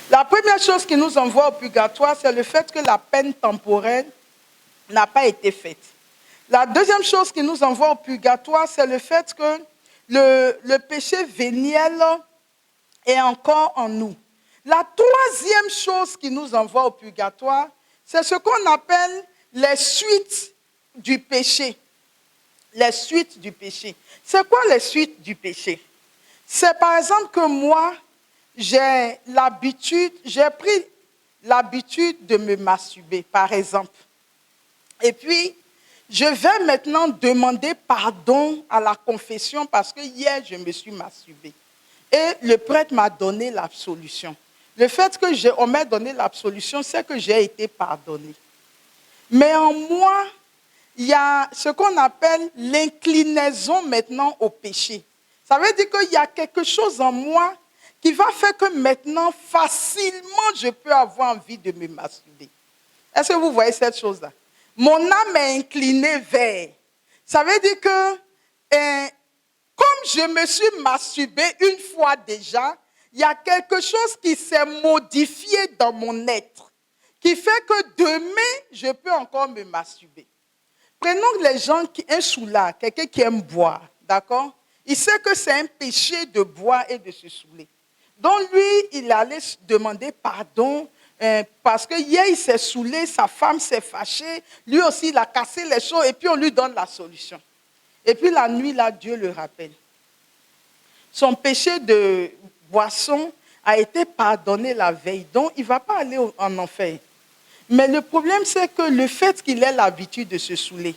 la première chose qui nous envoie au purgatoire, c'est le fait que la peine temporelle n'a pas été faite. La deuxième chose qui nous envoie au purgatoire, c'est le fait que le péché véniel est encore en nous. La troisième chose qui nous envoie au purgatoire, c'est ce qu'on appelle les suites du péché. Les suites du péché. C'est quoi les suites du péché? C'est par exemple que moi, j'ai pris l'habitude de me masturber, par exemple. Et puis, je vais maintenant demander pardon à la confession parce que hier, je me suis masturbée. Et le prêtre m'a donné l'absolution. Le fait qu'on m'ait donné l'absolution, c'est que j'ai été pardonné. Mais en moi, il y a ce qu'on appelle l'inclinaison maintenant au péché. Ça veut dire qu'il y a quelque chose en moi qui va faire que maintenant, facilement, je peux avoir envie de me masturber. Est-ce que vous voyez cette chose-là? Mon âme est inclinée vers. Ça veut dire que, comme je me suis masturbée une fois déjà, il y a quelque chose qui s'est modifié dans mon être, qui fait que demain, je peux encore me masturber. Prenons les gens, un soulard, quelqu'un qui aime boire, d'accord? Il sait que c'est un péché de boire et de se saouler. Donc lui, il allait demander pardon parce que hier, il s'est saoulé, sa femme s'est fâchée, lui aussi, il a cassé les choses et puis on lui donne la solution. Et puis la nuit, là, Dieu le rappelle. Son péché de boisson a été pardonné la veille, donc il ne va pas aller en enfer. Mais le problème, c'est que le fait qu'il ait l'habitude de se saouler,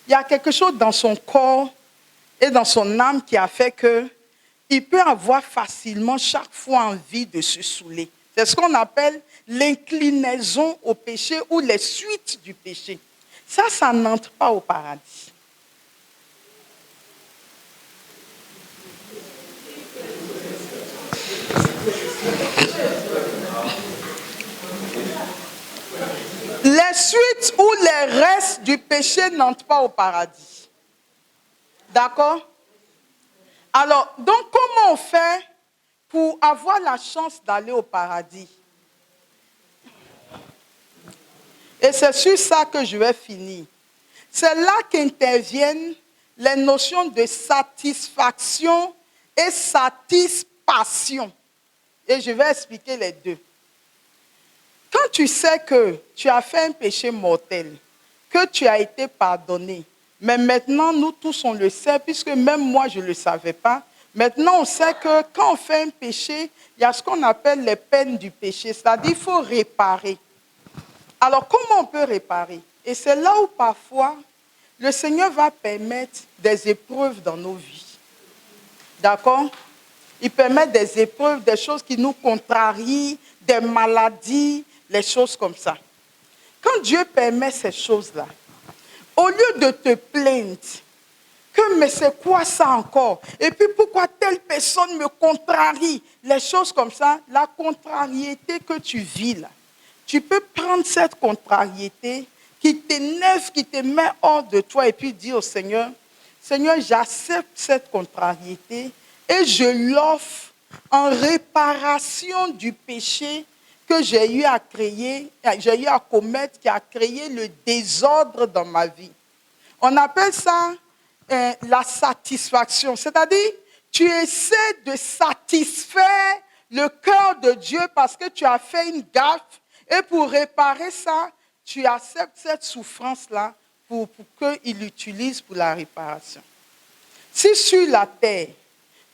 il y a quelque chose dans son corps et dans son âme qui a fait qu'il peut avoir facilement chaque fois envie de se saouler. C'est ce qu'on appelle l'inclinaison au péché ou les suites du péché. Ça n'entre pas au paradis. Les suites ou les restes du péché n'entrent pas au paradis. D'accord? Alors, donc comment on fait pour avoir la chance d'aller au paradis? Et c'est sur ça que je vais finir. C'est là qu'interviennent les notions de satisfaction et satisfaction. Et je vais expliquer les deux. Quand tu sais que tu as fait un péché mortel, que tu as été pardonné, mais maintenant nous tous on le sait, puisque même moi je ne le savais pas, maintenant on sait que quand on fait un péché, il y a ce qu'on appelle les peines du péché, c'est-à-dire qu'il faut réparer. Alors comment on peut réparer? Et c'est là où parfois le Seigneur va permettre des épreuves dans nos vies. D'accord? Il permet des épreuves, des choses qui nous contrarient, des maladies, les choses comme ça. Quand Dieu permet ces choses-là, au lieu de te plaindre, que mais c'est quoi ça encore? Et puis pourquoi telle personne me contrarie? Les choses comme ça, la contrariété que tu vis là, tu peux prendre cette contrariété qui t'énerve, qui te met hors de toi et puis dire au Seigneur, Seigneur, j'accepte cette contrariété et je l'offre en réparation du péché que j'ai eu à créer, j'ai eu à commettre, qui a créé le désordre dans ma vie. On appelle ça la satisfaction, c'est-à-dire tu essaies de satisfaire le cœur de Dieu parce que tu as fait une gaffe et pour réparer ça, tu acceptes cette souffrance-là pour qu'il l'utilise pour la réparation. Si sur la terre,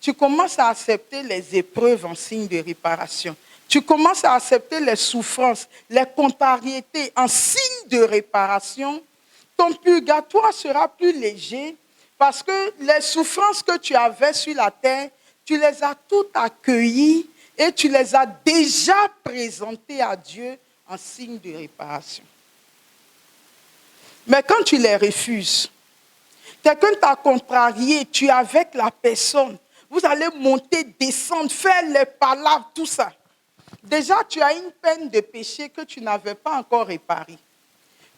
tu commences à accepter les épreuves en signe de réparation, tu commences à accepter les souffrances, les contrariétés en signe de réparation, ton purgatoire sera plus léger parce que les souffrances que tu avais sur la terre, tu les as toutes accueillies et tu les as déjà présentées à Dieu en signe de réparation. Mais quand tu les refuses, quelqu'un t'a contrarié, tu es avec la personne, vous allez monter, descendre, faire les palabres, tout ça. Déjà, tu as une peine de péché que tu n'avais pas encore réparée.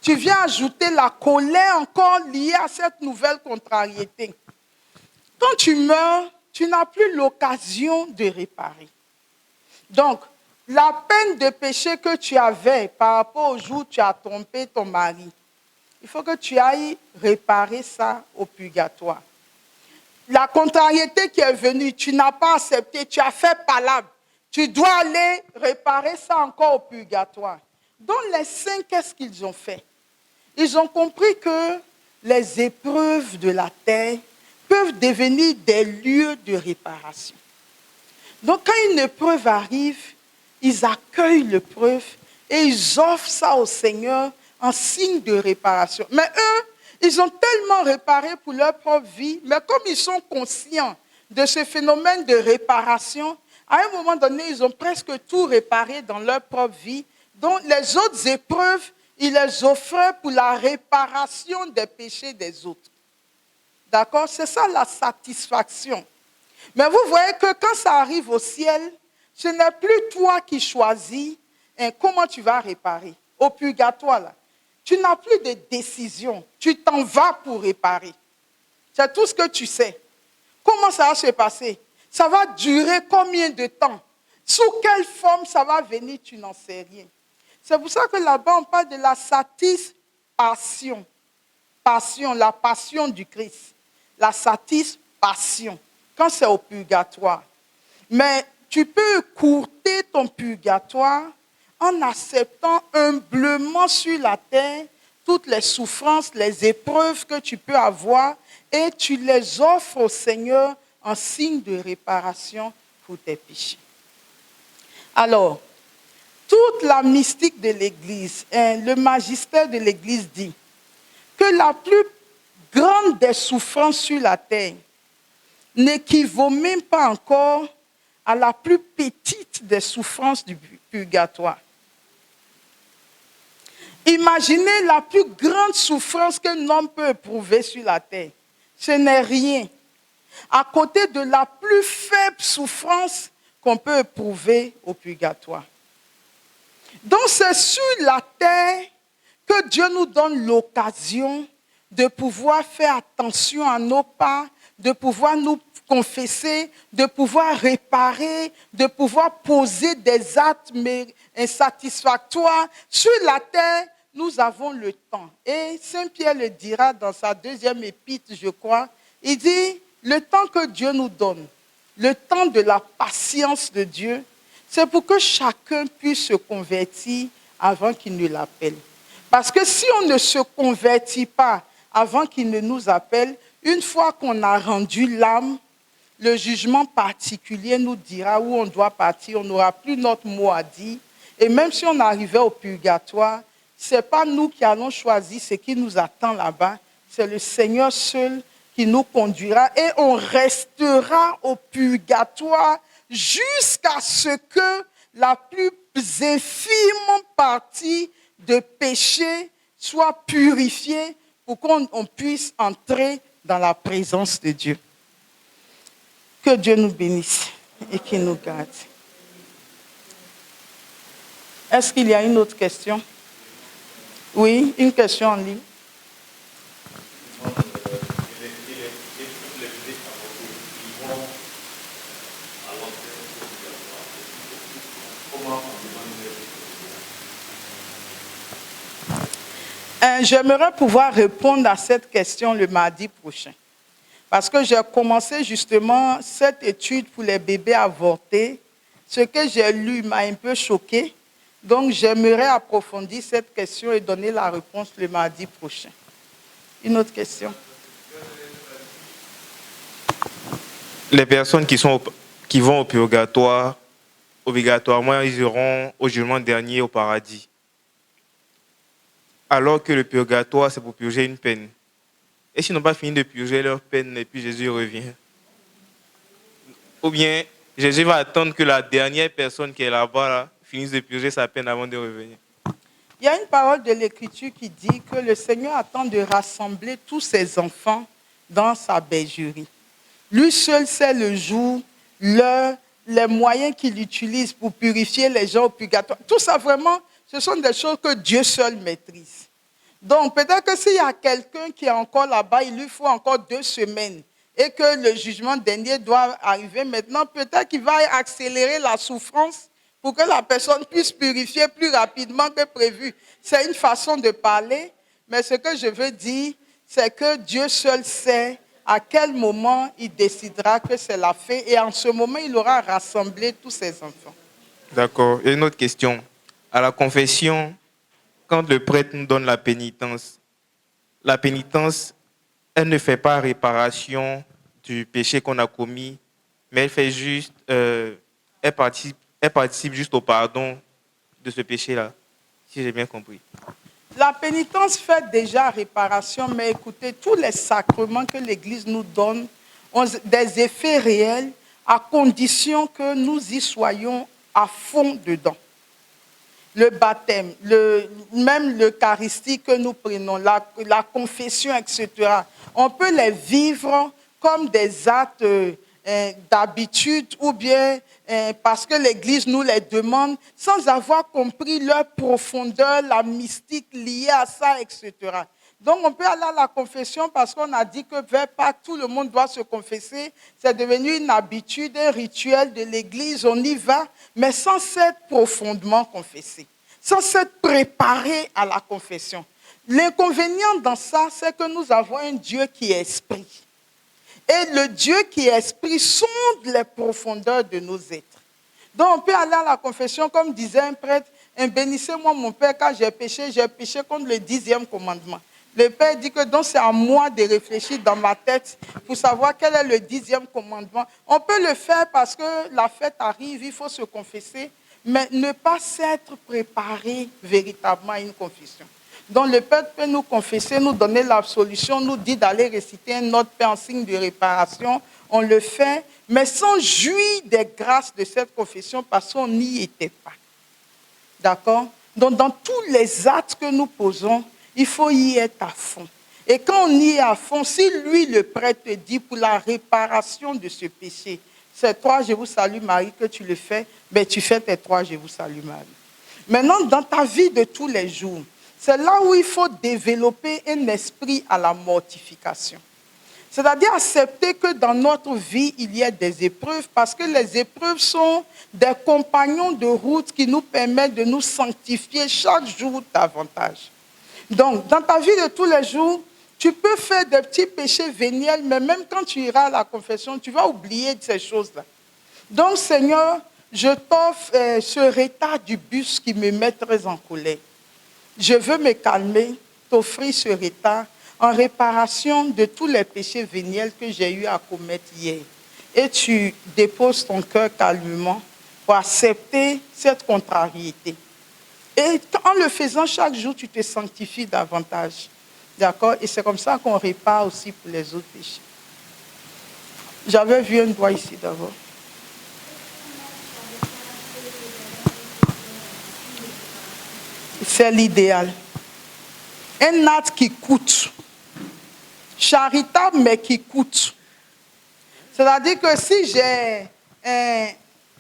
Tu viens ajouter la colère encore liée à cette nouvelle contrariété. Quand tu meurs, tu n'as plus l'occasion de réparer. Donc, la peine de péché que tu avais par rapport au jour où tu as trompé ton mari, il faut que tu ailles réparer ça au purgatoire. La contrariété qui est venue, tu n'as pas accepté, tu as fait palabre. Tu dois aller réparer ça encore au purgatoire. Donc les saints, qu'est-ce qu'ils ont fait? Ils ont compris que les épreuves de la terre peuvent devenir des lieux de réparation. Donc quand une épreuve arrive, ils accueillent l'épreuve et ils offrent ça au Seigneur en signe de réparation. Mais eux, ils ont tellement réparé pour leur propre vie, mais comme ils sont conscients de ce phénomène de réparation, à un moment donné, ils ont presque tout réparé dans leur propre vie. Donc les autres épreuves, ils les offraient pour la réparation des péchés des autres. D'accord? C'est ça la satisfaction. Mais vous voyez que quand ça arrive au ciel, ce n'est plus toi qui choisis comment tu vas réparer. Au purgatoire, là, tu n'as plus de décision. Tu t'en vas pour réparer. C'est tout ce que tu sais. Comment ça va se passer? Ça va durer combien de temps? Sous quelle forme ça va venir? Tu n'en sais rien. C'est pour ça que là-bas, on parle de la satisfaction. Passion, la passion du Christ. La satisfaction. Quand c'est au purgatoire. Mais tu peux courter ton purgatoire en acceptant humblement sur la terre toutes les souffrances, les épreuves que tu peux avoir et tu les offres au Seigneur en signe de réparation pour tes péchés. Alors, toute la mystique de l'Église, le magistère de l'Église dit que la plus grande des souffrances sur la terre n'équivaut même pas encore à la plus petite des souffrances du purgatoire. Imaginez la plus grande souffrance qu'un homme peut éprouver sur la terre. Ce n'est rien à côté de la plus faible souffrance qu'on peut éprouver au purgatoire. Donc c'est sur la terre que Dieu nous donne l'occasion de pouvoir faire attention à nos pas, de pouvoir nous confesser, de pouvoir réparer, de pouvoir poser des actes insatisfactoires. Sur la terre, nous avons le temps. Et Saint Pierre le dira dans sa deuxième épître, je crois. Il dit, le temps que Dieu nous donne, le temps de la patience de Dieu, c'est pour que chacun puisse se convertir avant qu'il ne l'appelle. Parce que si on ne se convertit pas avant qu'il ne nous appelle, une fois qu'on a rendu l'âme, le jugement particulier nous dira où on doit partir, on n'aura plus notre mot à dire. Et même si on arrivait au purgatoire, ce n'est pas nous qui allons choisir ce qui nous attend là-bas, c'est le Seigneur seul qui nous conduira et on restera au purgatoire jusqu'à ce que la plus infime partie de péché soit purifiée pour qu'on puisse entrer dans la présence de Dieu. Que Dieu nous bénisse et qu'il nous garde. Est-ce qu'il y a une autre question? Oui, une question en ligne. J'aimerais pouvoir répondre à cette question le mardi prochain. Parce que j'ai commencé justement cette étude pour les bébés avortés. Ce que j'ai lu m'a un peu choqué. Donc, j'aimerais approfondir cette question et donner la réponse le mardi prochain. Une autre question? Les personnes qui vont au purgatoire, obligatoirement, ils iront au jugement dernier au paradis. Alors que le purgatoire, c'est pour purger une peine. Et s'ils n'ont pas fini de purger leur peine, et puis Jésus revient. Ou bien, Jésus va attendre que la dernière personne qui est là-bas là, finisse de purger sa peine avant de revenir. Il y a une parole de l'Écriture qui dit que le Seigneur attend de rassembler tous ses enfants dans sa bergerie. Lui seul sait le jour, l'heure, les moyens qu'il utilise pour purifier les gens au purgatoire. Tout ça, vraiment, ce sont des choses que Dieu seul maîtrise. Donc, peut-être que s'il y a quelqu'un qui est encore là-bas, il lui faut encore 2 semaines et que le jugement dernier doit arriver maintenant, peut-être qu'il va accélérer la souffrance pour que la personne puisse purifier plus rapidement que prévu. C'est une façon de parler, mais ce que je veux dire, c'est que Dieu seul sait à quel moment il décidera que c'est la fin et en ce moment, il aura rassemblé tous ses enfants. D'accord. Et une autre question. À la confession, quand le prêtre nous donne la pénitence, elle ne fait pas réparation du péché qu'on a commis, mais elle fait juste, elle participe juste au pardon de ce péché-là, si j'ai bien compris. La pénitence fait déjà réparation, mais écoutez, tous les sacrements que l'Église nous donne ont des effets réels à condition que nous y soyons à fond dedans. Le baptême, même l'Eucharistie que nous prenons, la confession, etc. On peut les vivre comme des actes d'habitude ou bien parce que l'Église nous les demande sans avoir compris leur profondeur, la mystique liée à ça, etc. Donc on peut aller à la confession parce qu'on a dit que vers Pâques, tout le monde doit se confesser. C'est devenu une habitude, un rituel de l'Église, on y va, mais sans s'être profondément confessé, sans s'être préparé à la confession. L'inconvénient dans ça, c'est que nous avons un Dieu qui est esprit. Et le Dieu qui est esprit sonde les profondeurs de nos êtres. Donc on peut aller à la confession, comme disait un prêtre, bénissez-moi mon Père, car j'ai péché contre le 10e commandement. Le Père dit que donc c'est à moi de réfléchir dans ma tête pour savoir quel est le 10e commandement. On peut le faire parce que la fête arrive, il faut se confesser, mais ne pas s'être préparé véritablement à une confession. Donc le Père peut nous confesser, nous donner l'absolution, nous dit d'aller réciter un autre Père en signe de réparation. On le fait, mais sans jouir des grâces de cette confession parce qu'on n'y était pas. D'accord? Donc dans tous les actes que nous posons, il faut y être à fond. Et quand on y est à fond, si lui, le prêtre, te dit pour la réparation de ce péché, c'est 3 je vous salue Marie que tu le fais, ben tu fais tes 3 je vous salue Marie. Maintenant, dans ta vie de tous les jours, c'est là où il faut développer un esprit à la mortification. C'est-à-dire accepter que dans notre vie, il y a des épreuves, parce que les épreuves sont des compagnons de route qui nous permettent de nous sanctifier chaque jour davantage. Donc, dans ta vie de tous les jours, tu peux faire des petits péchés véniels, mais même quand tu iras à la confession, tu vas oublier de ces choses-là. Donc, Seigneur, je t'offre ce retard du bus qui me met très en colère. Je veux me calmer, t'offrir ce retard en réparation de tous les péchés véniels que j'ai eu à commettre hier. Et tu déposes ton cœur calmement pour accepter cette contrariété. Et en le faisant chaque jour, tu te sanctifies davantage. D'accord? Et c'est comme ça qu'on répare aussi pour les autres péchés. J'avais vu un doigt ici d'abord. C'est l'idéal. Un acte qui coûte. Charitable, mais qui coûte. C'est-à-dire que si j'ai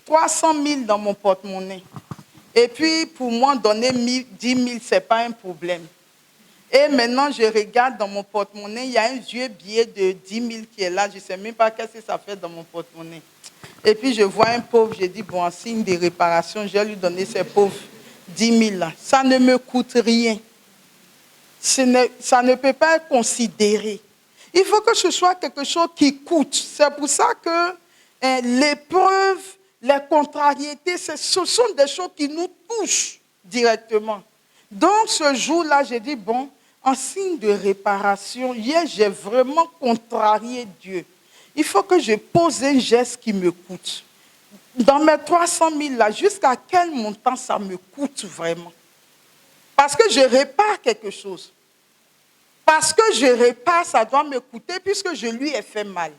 300 000 dans mon porte-monnaie, et puis pour moi, donner 10 000, ce n'est pas un problème. Et maintenant, je regarde dans mon porte-monnaie, il y a un vieux billet de 10 000 qui est là. Je ne sais même pas qu'est-ce que ça fait dans mon porte-monnaie. Et puis, je vois un pauvre, je dis, bon, en signe de réparation, je vais lui donner ces pauvres 10 000 là. Ça ne me coûte rien. Ça ne peut pas être considéré. Il faut que ce soit quelque chose qui coûte. C'est pour ça que l'épreuve, les contrariétés, ce sont des choses qui nous touchent directement. Donc, ce jour-là, j'ai dit, bon, en signe de réparation, hier, j'ai vraiment contrarié Dieu. Il faut que je pose un geste qui me coûte. Dans mes 300 000 là, jusqu'à quel montant ça me coûte vraiment? Parce que je répare quelque chose. Parce que je répare, ça doit me coûter puisque je lui ai fait mal.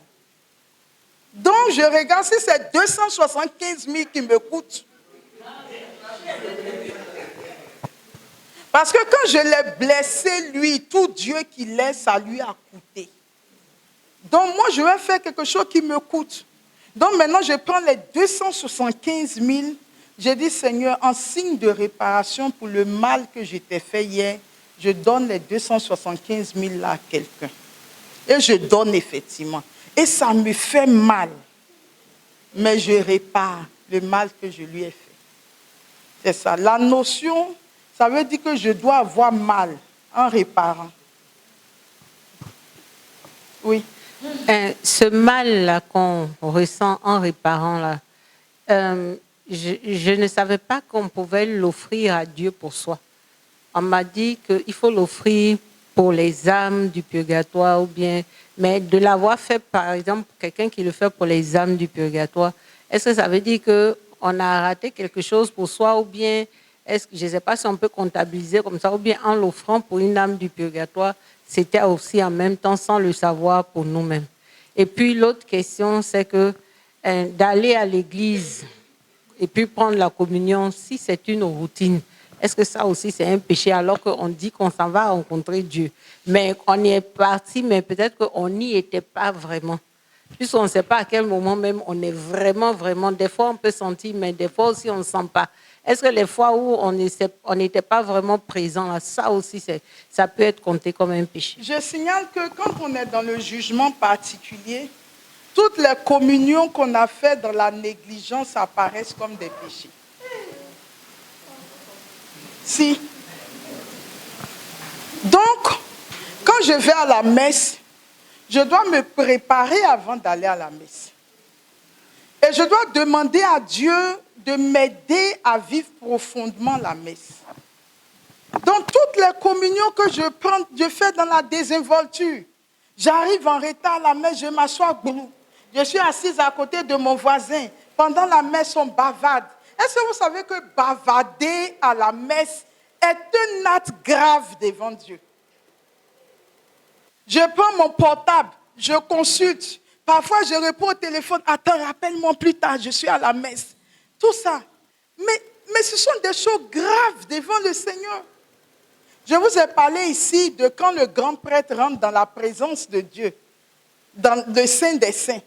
Donc, je regarde si c'est 275 000 qui me coûtent. Parce que quand je l'ai blessé, lui, tout Dieu qu'il est, ça lui a coûté. Donc, moi, je vais faire quelque chose qui me coûte. Donc, maintenant, je prends les 275 000. J'ai dit, Seigneur, en signe de réparation pour le mal que je t'ai fait hier, je donne les 275 000 là à quelqu'un. Et je donne effectivement. Et ça me fait mal. Mais je répare le mal que je lui ai fait. C'est ça. La notion, ça veut dire que je dois avoir mal en réparant. Oui. Ce mal-là qu'on ressent en réparant, là, je ne savais pas qu'on pouvait l'offrir à Dieu pour soi. On m'a dit qu'il faut l'offrir pour les âmes du purgatoire, ou bien, mais de l'avoir fait, par exemple, quelqu'un qui le fait pour les âmes du purgatoire, est-ce que ça veut dire qu'on a raté quelque chose pour soi, ou bien, est-ce que, je ne sais pas si on peut comptabiliser comme ça, ou bien en l'offrant pour une âme du purgatoire, c'était aussi en même temps, sans le savoir, pour nous-mêmes. Et puis l'autre question, c'est que d'aller à l'église et puis prendre la communion, si c'est une routine, est-ce que ça aussi c'est un péché alors qu'on dit qu'on s'en va rencontrer Dieu? Mais on y est parti, mais peut-être qu'on n'y était pas vraiment. Puisqu'on ne sait pas à quel moment même on est vraiment, vraiment. Des fois on peut sentir, mais des fois aussi on ne sent pas. Est-ce que les fois où on n'était pas vraiment présent, là, ça aussi ça peut être compté comme un péché? Je signale que quand on est dans le jugement particulier, toutes les communions qu'on a faites dans la négligence apparaissent comme des péchés. Si. Donc, quand je vais à la messe, je dois me préparer avant d'aller à la messe. Et je dois demander à Dieu de m'aider à vivre profondément la messe. Donc, toutes les communions que je prends, je fais dans la désinvolture. J'arrive en retard à la messe, je m'assois, je suis assise à côté de mon voisin. Pendant la messe, on bavarde. Est-ce que vous savez que bavarder à la messe est un acte grave devant Dieu? Je prends mon portable, je consulte. Parfois, je réponds au téléphone. Attends, rappelle-moi plus tard, je suis à la messe. Tout ça. Mais ce sont des choses graves devant le Seigneur. Je vous ai parlé ici de quand le grand prêtre rentre dans la présence de Dieu, dans le Saint des Saints.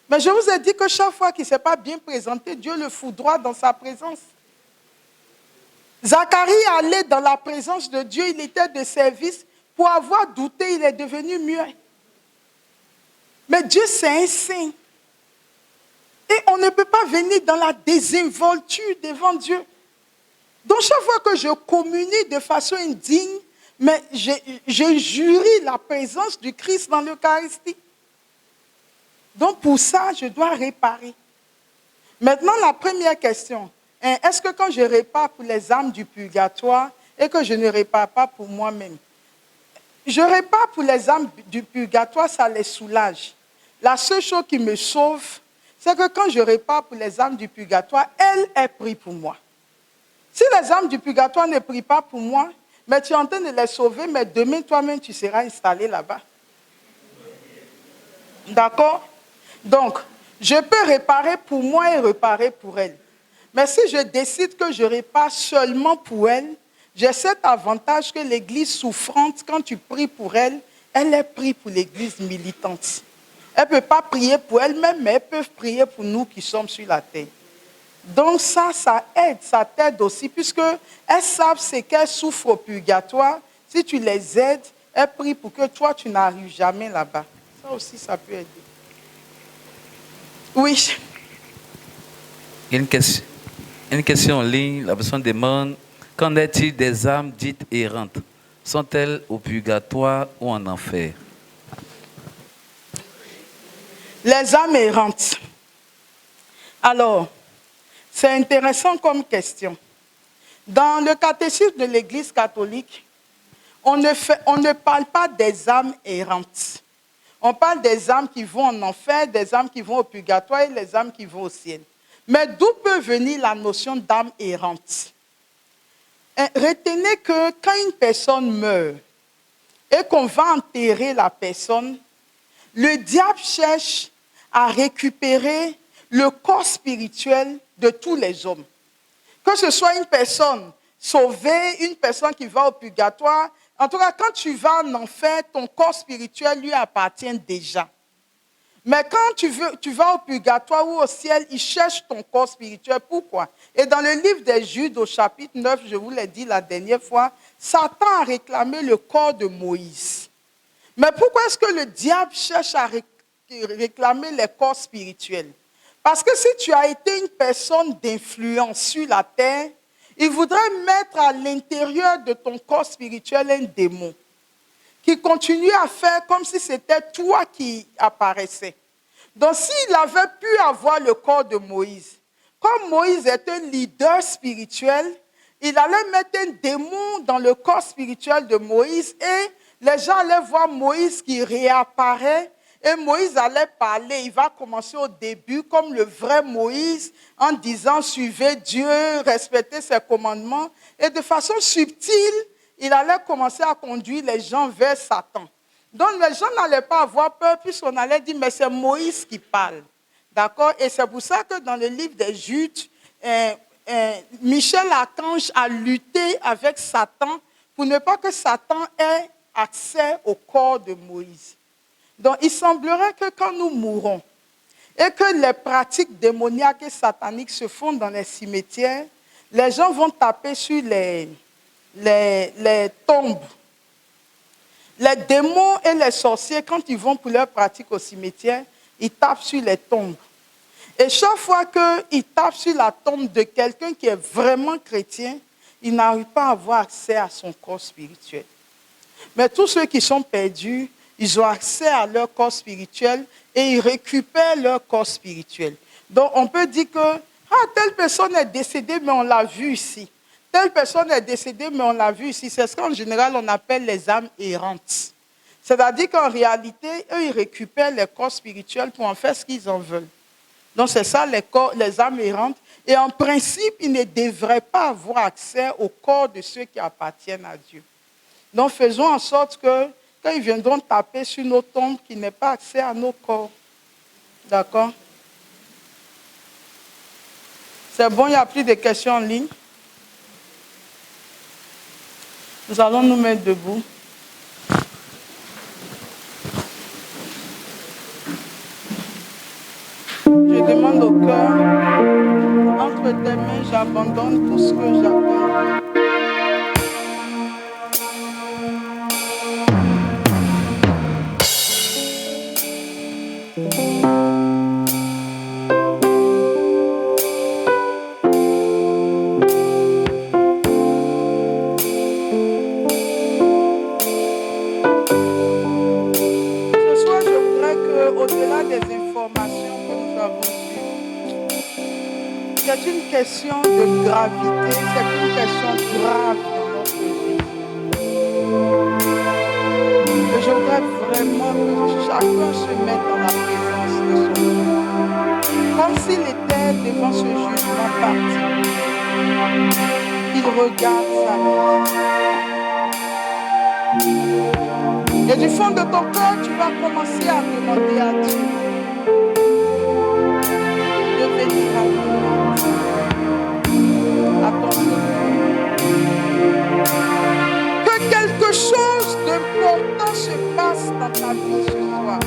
Mais je vous ai dit que chaque fois qu'il ne s'est pas bien présenté, Dieu le foudroie dans sa présence. Zacharie allait dans la présence de Dieu, il était de service. Pour avoir douté, il est devenu muet. Mais Dieu, c'est un saint. Et on ne peut pas venir dans la désinvolture devant Dieu. Donc, chaque fois que je communie de façon indigne, mais j'ai juré la présence du Christ dans l'Eucharistie. Donc, pour ça, je dois réparer. Maintenant, la première question. Est-ce que quand je répare pour les âmes du purgatoire et que je ne répare pas pour moi-même, je répare pour les âmes du purgatoire, ça les soulage. La seule chose qui me sauve, c'est que quand je répare pour les âmes du purgatoire, elle est prise pour moi. Si les âmes du purgatoire ne prient pas pour moi, mais tu es en train de les sauver, mais demain, toi-même, tu seras installé là-bas. D'accord? Donc, je peux réparer pour moi et réparer pour elle. Mais si je décide que je répare seulement pour elle, j'ai cet avantage que l'église souffrante, quand tu pries pour elle, elle est prise pour l'église militante. Elle ne peut pas prier pour elle-même, mais elles peuvent prier pour nous qui sommes sur la terre. Donc ça aide, ça t'aide aussi, puisque elles savent ce qu'elles souffrent au purgatoire. Si tu les aides, elles prient pour que toi, tu n'arrives jamais là-bas. Ça aussi, ça peut aider. Oui. Il y a une question en ligne. La personne demande, qu'en est-il des âmes dites errantes? Sont-elles au purgatoire ou en enfer? Les âmes errantes. Alors, c'est intéressant comme question. Dans le catéchisme de l'Église catholique, on ne parle pas des âmes errantes. On parle des âmes qui vont en enfer, des âmes qui vont au purgatoire et les âmes qui vont au ciel. Mais d'où peut venir la notion d'âme errante? Retenez que quand une personne meurt et qu'on va enterrer la personne, le diable cherche à récupérer le corps spirituel de tous les hommes. Que ce soit une personne sauvée, une personne qui va au purgatoire, en tout cas, quand tu vas en enfer, ton corps spirituel lui appartient déjà. Mais quand tu vas au purgatoire ou au ciel, il cherche ton corps spirituel. Pourquoi? Et dans le livre des Judes, au chapitre 9, je vous l'ai dit la dernière fois, Satan a réclamé le corps de Moïse. Mais pourquoi est-ce que le diable cherche à réclamer les corps spirituels? Parce que si tu as été une personne d'influence sur la terre, il voudrait mettre à l'intérieur de ton corps spirituel un démon qui continue à faire comme si c'était toi qui apparaissais. Donc, s'il avait pu avoir le corps de Moïse, comme Moïse est un leader spirituel, il allait mettre un démon dans le corps spirituel de Moïse et les gens allaient voir Moïse qui réapparaît et Moïse allait parler. Il va commencer au début comme le vrai Moïse en disant « Suivez Dieu, respectez ses commandements » et de façon subtile, il allait commencer à conduire les gens vers Satan. Donc les gens n'allaient pas avoir peur puisqu'on allait dire « Mais c'est Moïse qui parle ». D'accord? Et c'est pour ça que dans le livre des Judes, Michel Archange a lutté avec Satan pour ne pas que Satan ait accès au corps de Moïse. Donc, il semblerait que quand nous mourons et que les pratiques démoniaques et sataniques se font dans les cimetières, les gens vont taper sur les tombes. Les démons et les sorciers, quand ils vont pour leurs pratiques au cimetière, ils tapent sur les tombes. Et chaque fois qu'ils tapent sur la tombe de quelqu'un qui est vraiment chrétien, ils n'arrivent pas à avoir accès à son corps spirituel. Mais tous ceux qui sont perdus, ils ont accès à leur corps spirituel et ils récupèrent leur corps spirituel. Donc, on peut dire que telle personne est décédée, mais on l'a vue ici. Telle personne est décédée, mais on l'a vue ici. C'est ce qu'en général, on appelle les âmes errantes. C'est-à-dire qu'en réalité, eux, ils récupèrent les corps spirituels pour en faire ce qu'ils en veulent. Donc, c'est ça, les âmes errantes. Et en principe, ils ne devraient pas avoir accès au corps de ceux qui appartiennent à Dieu. Donc, faisons en sorte que quand ils viendront taper sur nos tombes, qu'ils n'aient pas accès à nos corps. D'accord? C'est bon, il n'y a plus de questions en ligne. Nous allons nous mettre debout. Je demande au cœur, entre tes mains, j'abandonne tout ce que j'appelle. question de gravité, c'est une question grave dans notre vie. Et je voudrais vraiment que chacun se mette dans la présence de son Dieu. Comme s'il était devant ce jugement parti. Il regarde sa vie. Et du fond de ton cœur, tu vas commencer à demander à Dieu de venir à ton secours. Que quelque chose d'important se passe dans ta vie ce soir.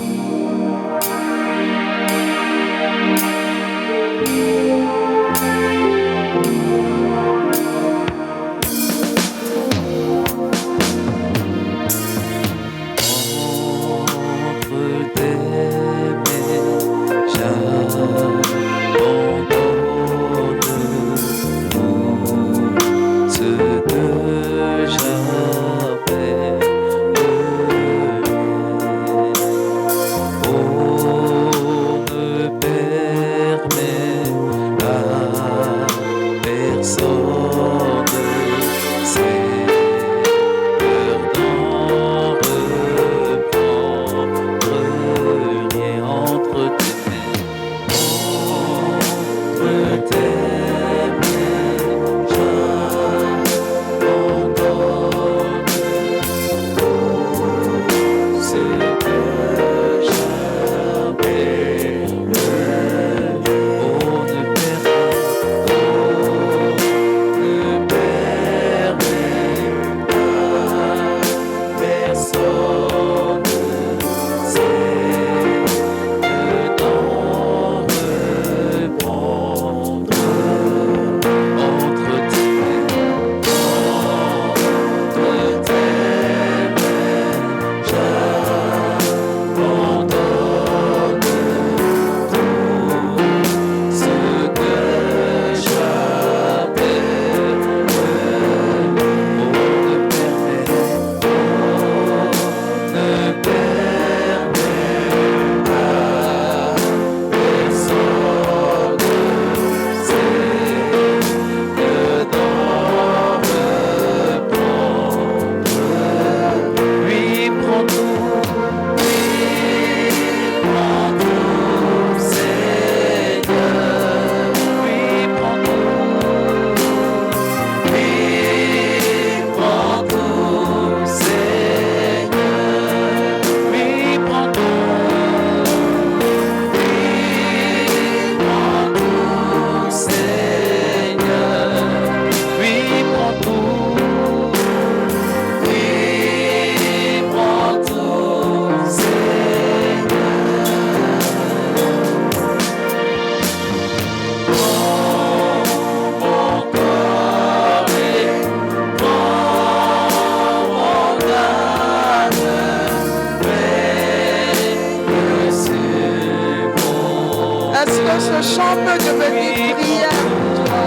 Ce chant peut devenir prière pour toi.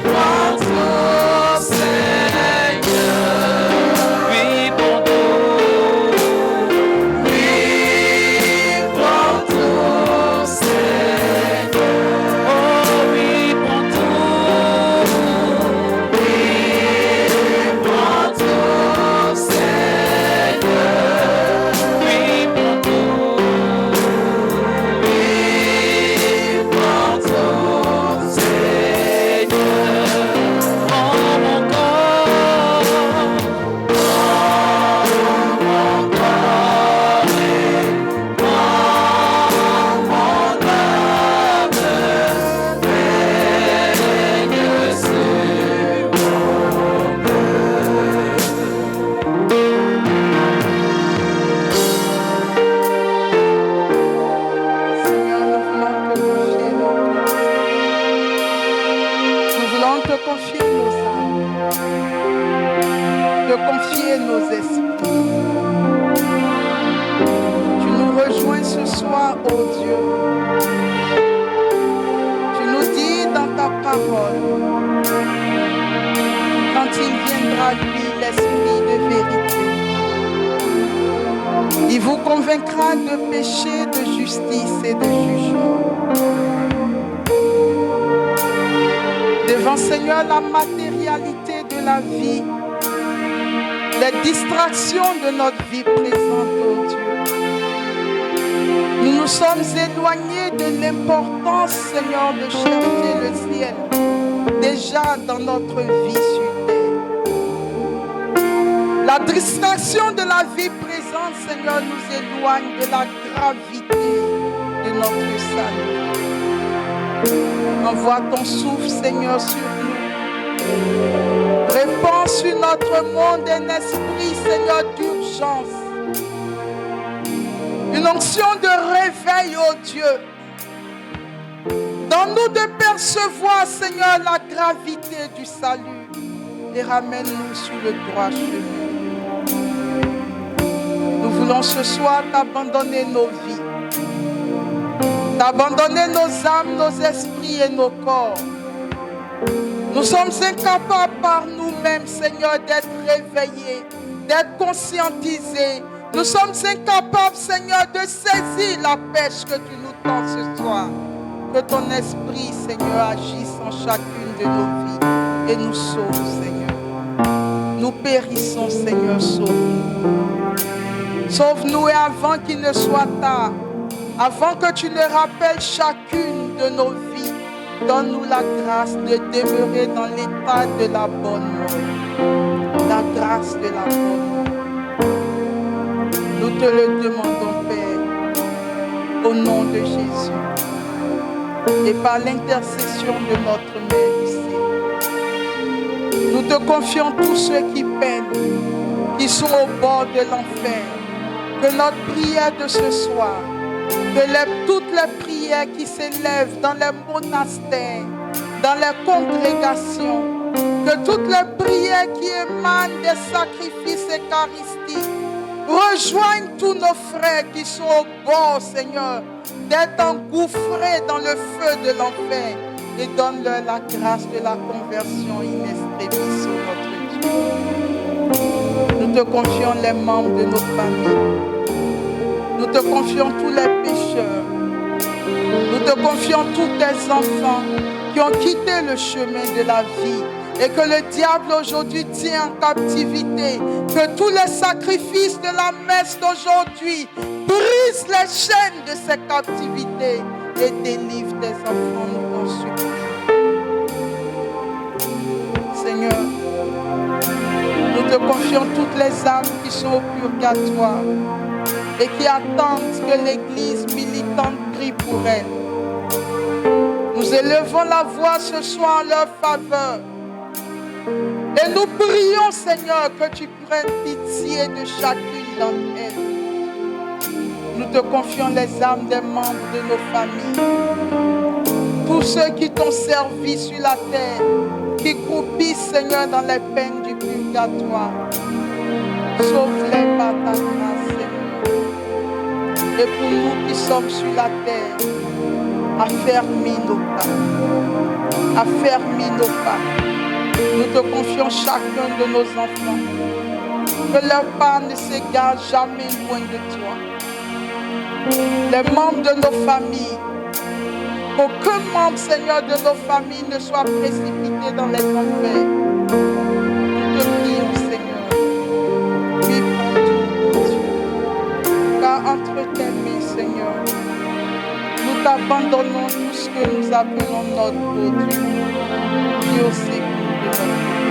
Prends ton Seigneur. Oui, prends ton Seigneur. Oh oui, prends ton Seigneur. Oui, prends confier nos esprits. Tu nous rejoins ce soir, oh Dieu. Tu nous dis dans ta parole, quand il viendra lui, l'esprit de vérité, il vous convaincra de péché, de justice et de jugement. devant, Seigneur, la matérialité de la vie, les distractions de notre vie présente, oh Dieu. Nous nous sommes éloignés de l'importance, Seigneur, de chercher le ciel, déjà dans notre vie sur terre. La distraction de la vie présente, Seigneur, nous éloigne de la gravité de notre salut. Envoie ton souffle, Seigneur, sur nous. Répands sur notre monde un esprit, Seigneur, d'urgence. Une onction de réveil, oh Dieu. Donne-nous de percevoir, Seigneur, la gravité du salut et ramène-nous sur le droit chemin. Nous voulons ce soir t'abandonner nos vies, t'abandonner nos âmes, nos esprits et nos corps. Nous sommes incapables par nous-mêmes, Seigneur, d'être réveillés, d'être conscientisés. Nous sommes incapables, Seigneur, de saisir la pêche que tu nous tends ce soir. Que ton esprit, Seigneur, agisse en chacune de nos vies et nous sauve, Seigneur. Nous périssons, Seigneur, sauve-nous. Sauve-nous et avant qu'il ne soit tard, avant que tu ne rappelles chacune de nos vies, donne-nous la grâce de demeurer dans l'état de la bonne mort. La grâce de la bonne mort. Nous te le demandons, Père, au nom de Jésus et par l'intercession de notre Mère du ciel. Nous te confions tous ceux qui peinent, qui sont au bord de l'enfer. Que notre prière de ce soir, que toutes les prières qui s'élèvent dans les monastères, dans les congrégations, que toutes les prières qui émanent des sacrifices eucharistiques rejoignent tous nos frères qui sont au bord, Seigneur, d'être engouffrés dans le feu de l'enfer et donne-leur la grâce de la conversion in extremis, ô notre Dieu. Nous te confions les membres de nos familles. Nous te confions tous les pécheurs. Nous te confions tous tes enfants qui ont quitté le chemin de la vie et que le diable aujourd'hui tient en captivité. Que tous les sacrifices de la messe d'aujourd'hui brisent les chaînes de ces captivités et délivrent tes enfants, nous t'en supplions. Seigneur, nous te confions toutes les âmes qui sont au purgatoire et qui attendent que l'Église militante prie pour elles. Nous élevons la voix ce soir en leur faveur. Et nous prions, Seigneur, que tu prennes pitié de chacune d'entre elles. Nous te confions les âmes des membres de nos familles. Tous ceux qui t'ont servi sur la terre, qui croupissent, Seigneur, dans les peines du purgatoire. Sauve-les par ta grâce, Seigneur. Et pour nous qui sommes sur la terre, affermis nos pas. Affermis nos pas. Nous te confions chacun de nos enfants. Que leur pas ne s'égare jamais loin de toi. Les membres de nos familles, qu'aucun membre, Seigneur, de nos familles ne soit précipité dans les enfers. Nous te prions, Seigneur. Oui, pour tout, oh Dieu. Car entre tes mains, Seigneur, nous t'abandonnons tout ce que nous appelons notre beau Dieu. Qui au séjour de notre vie.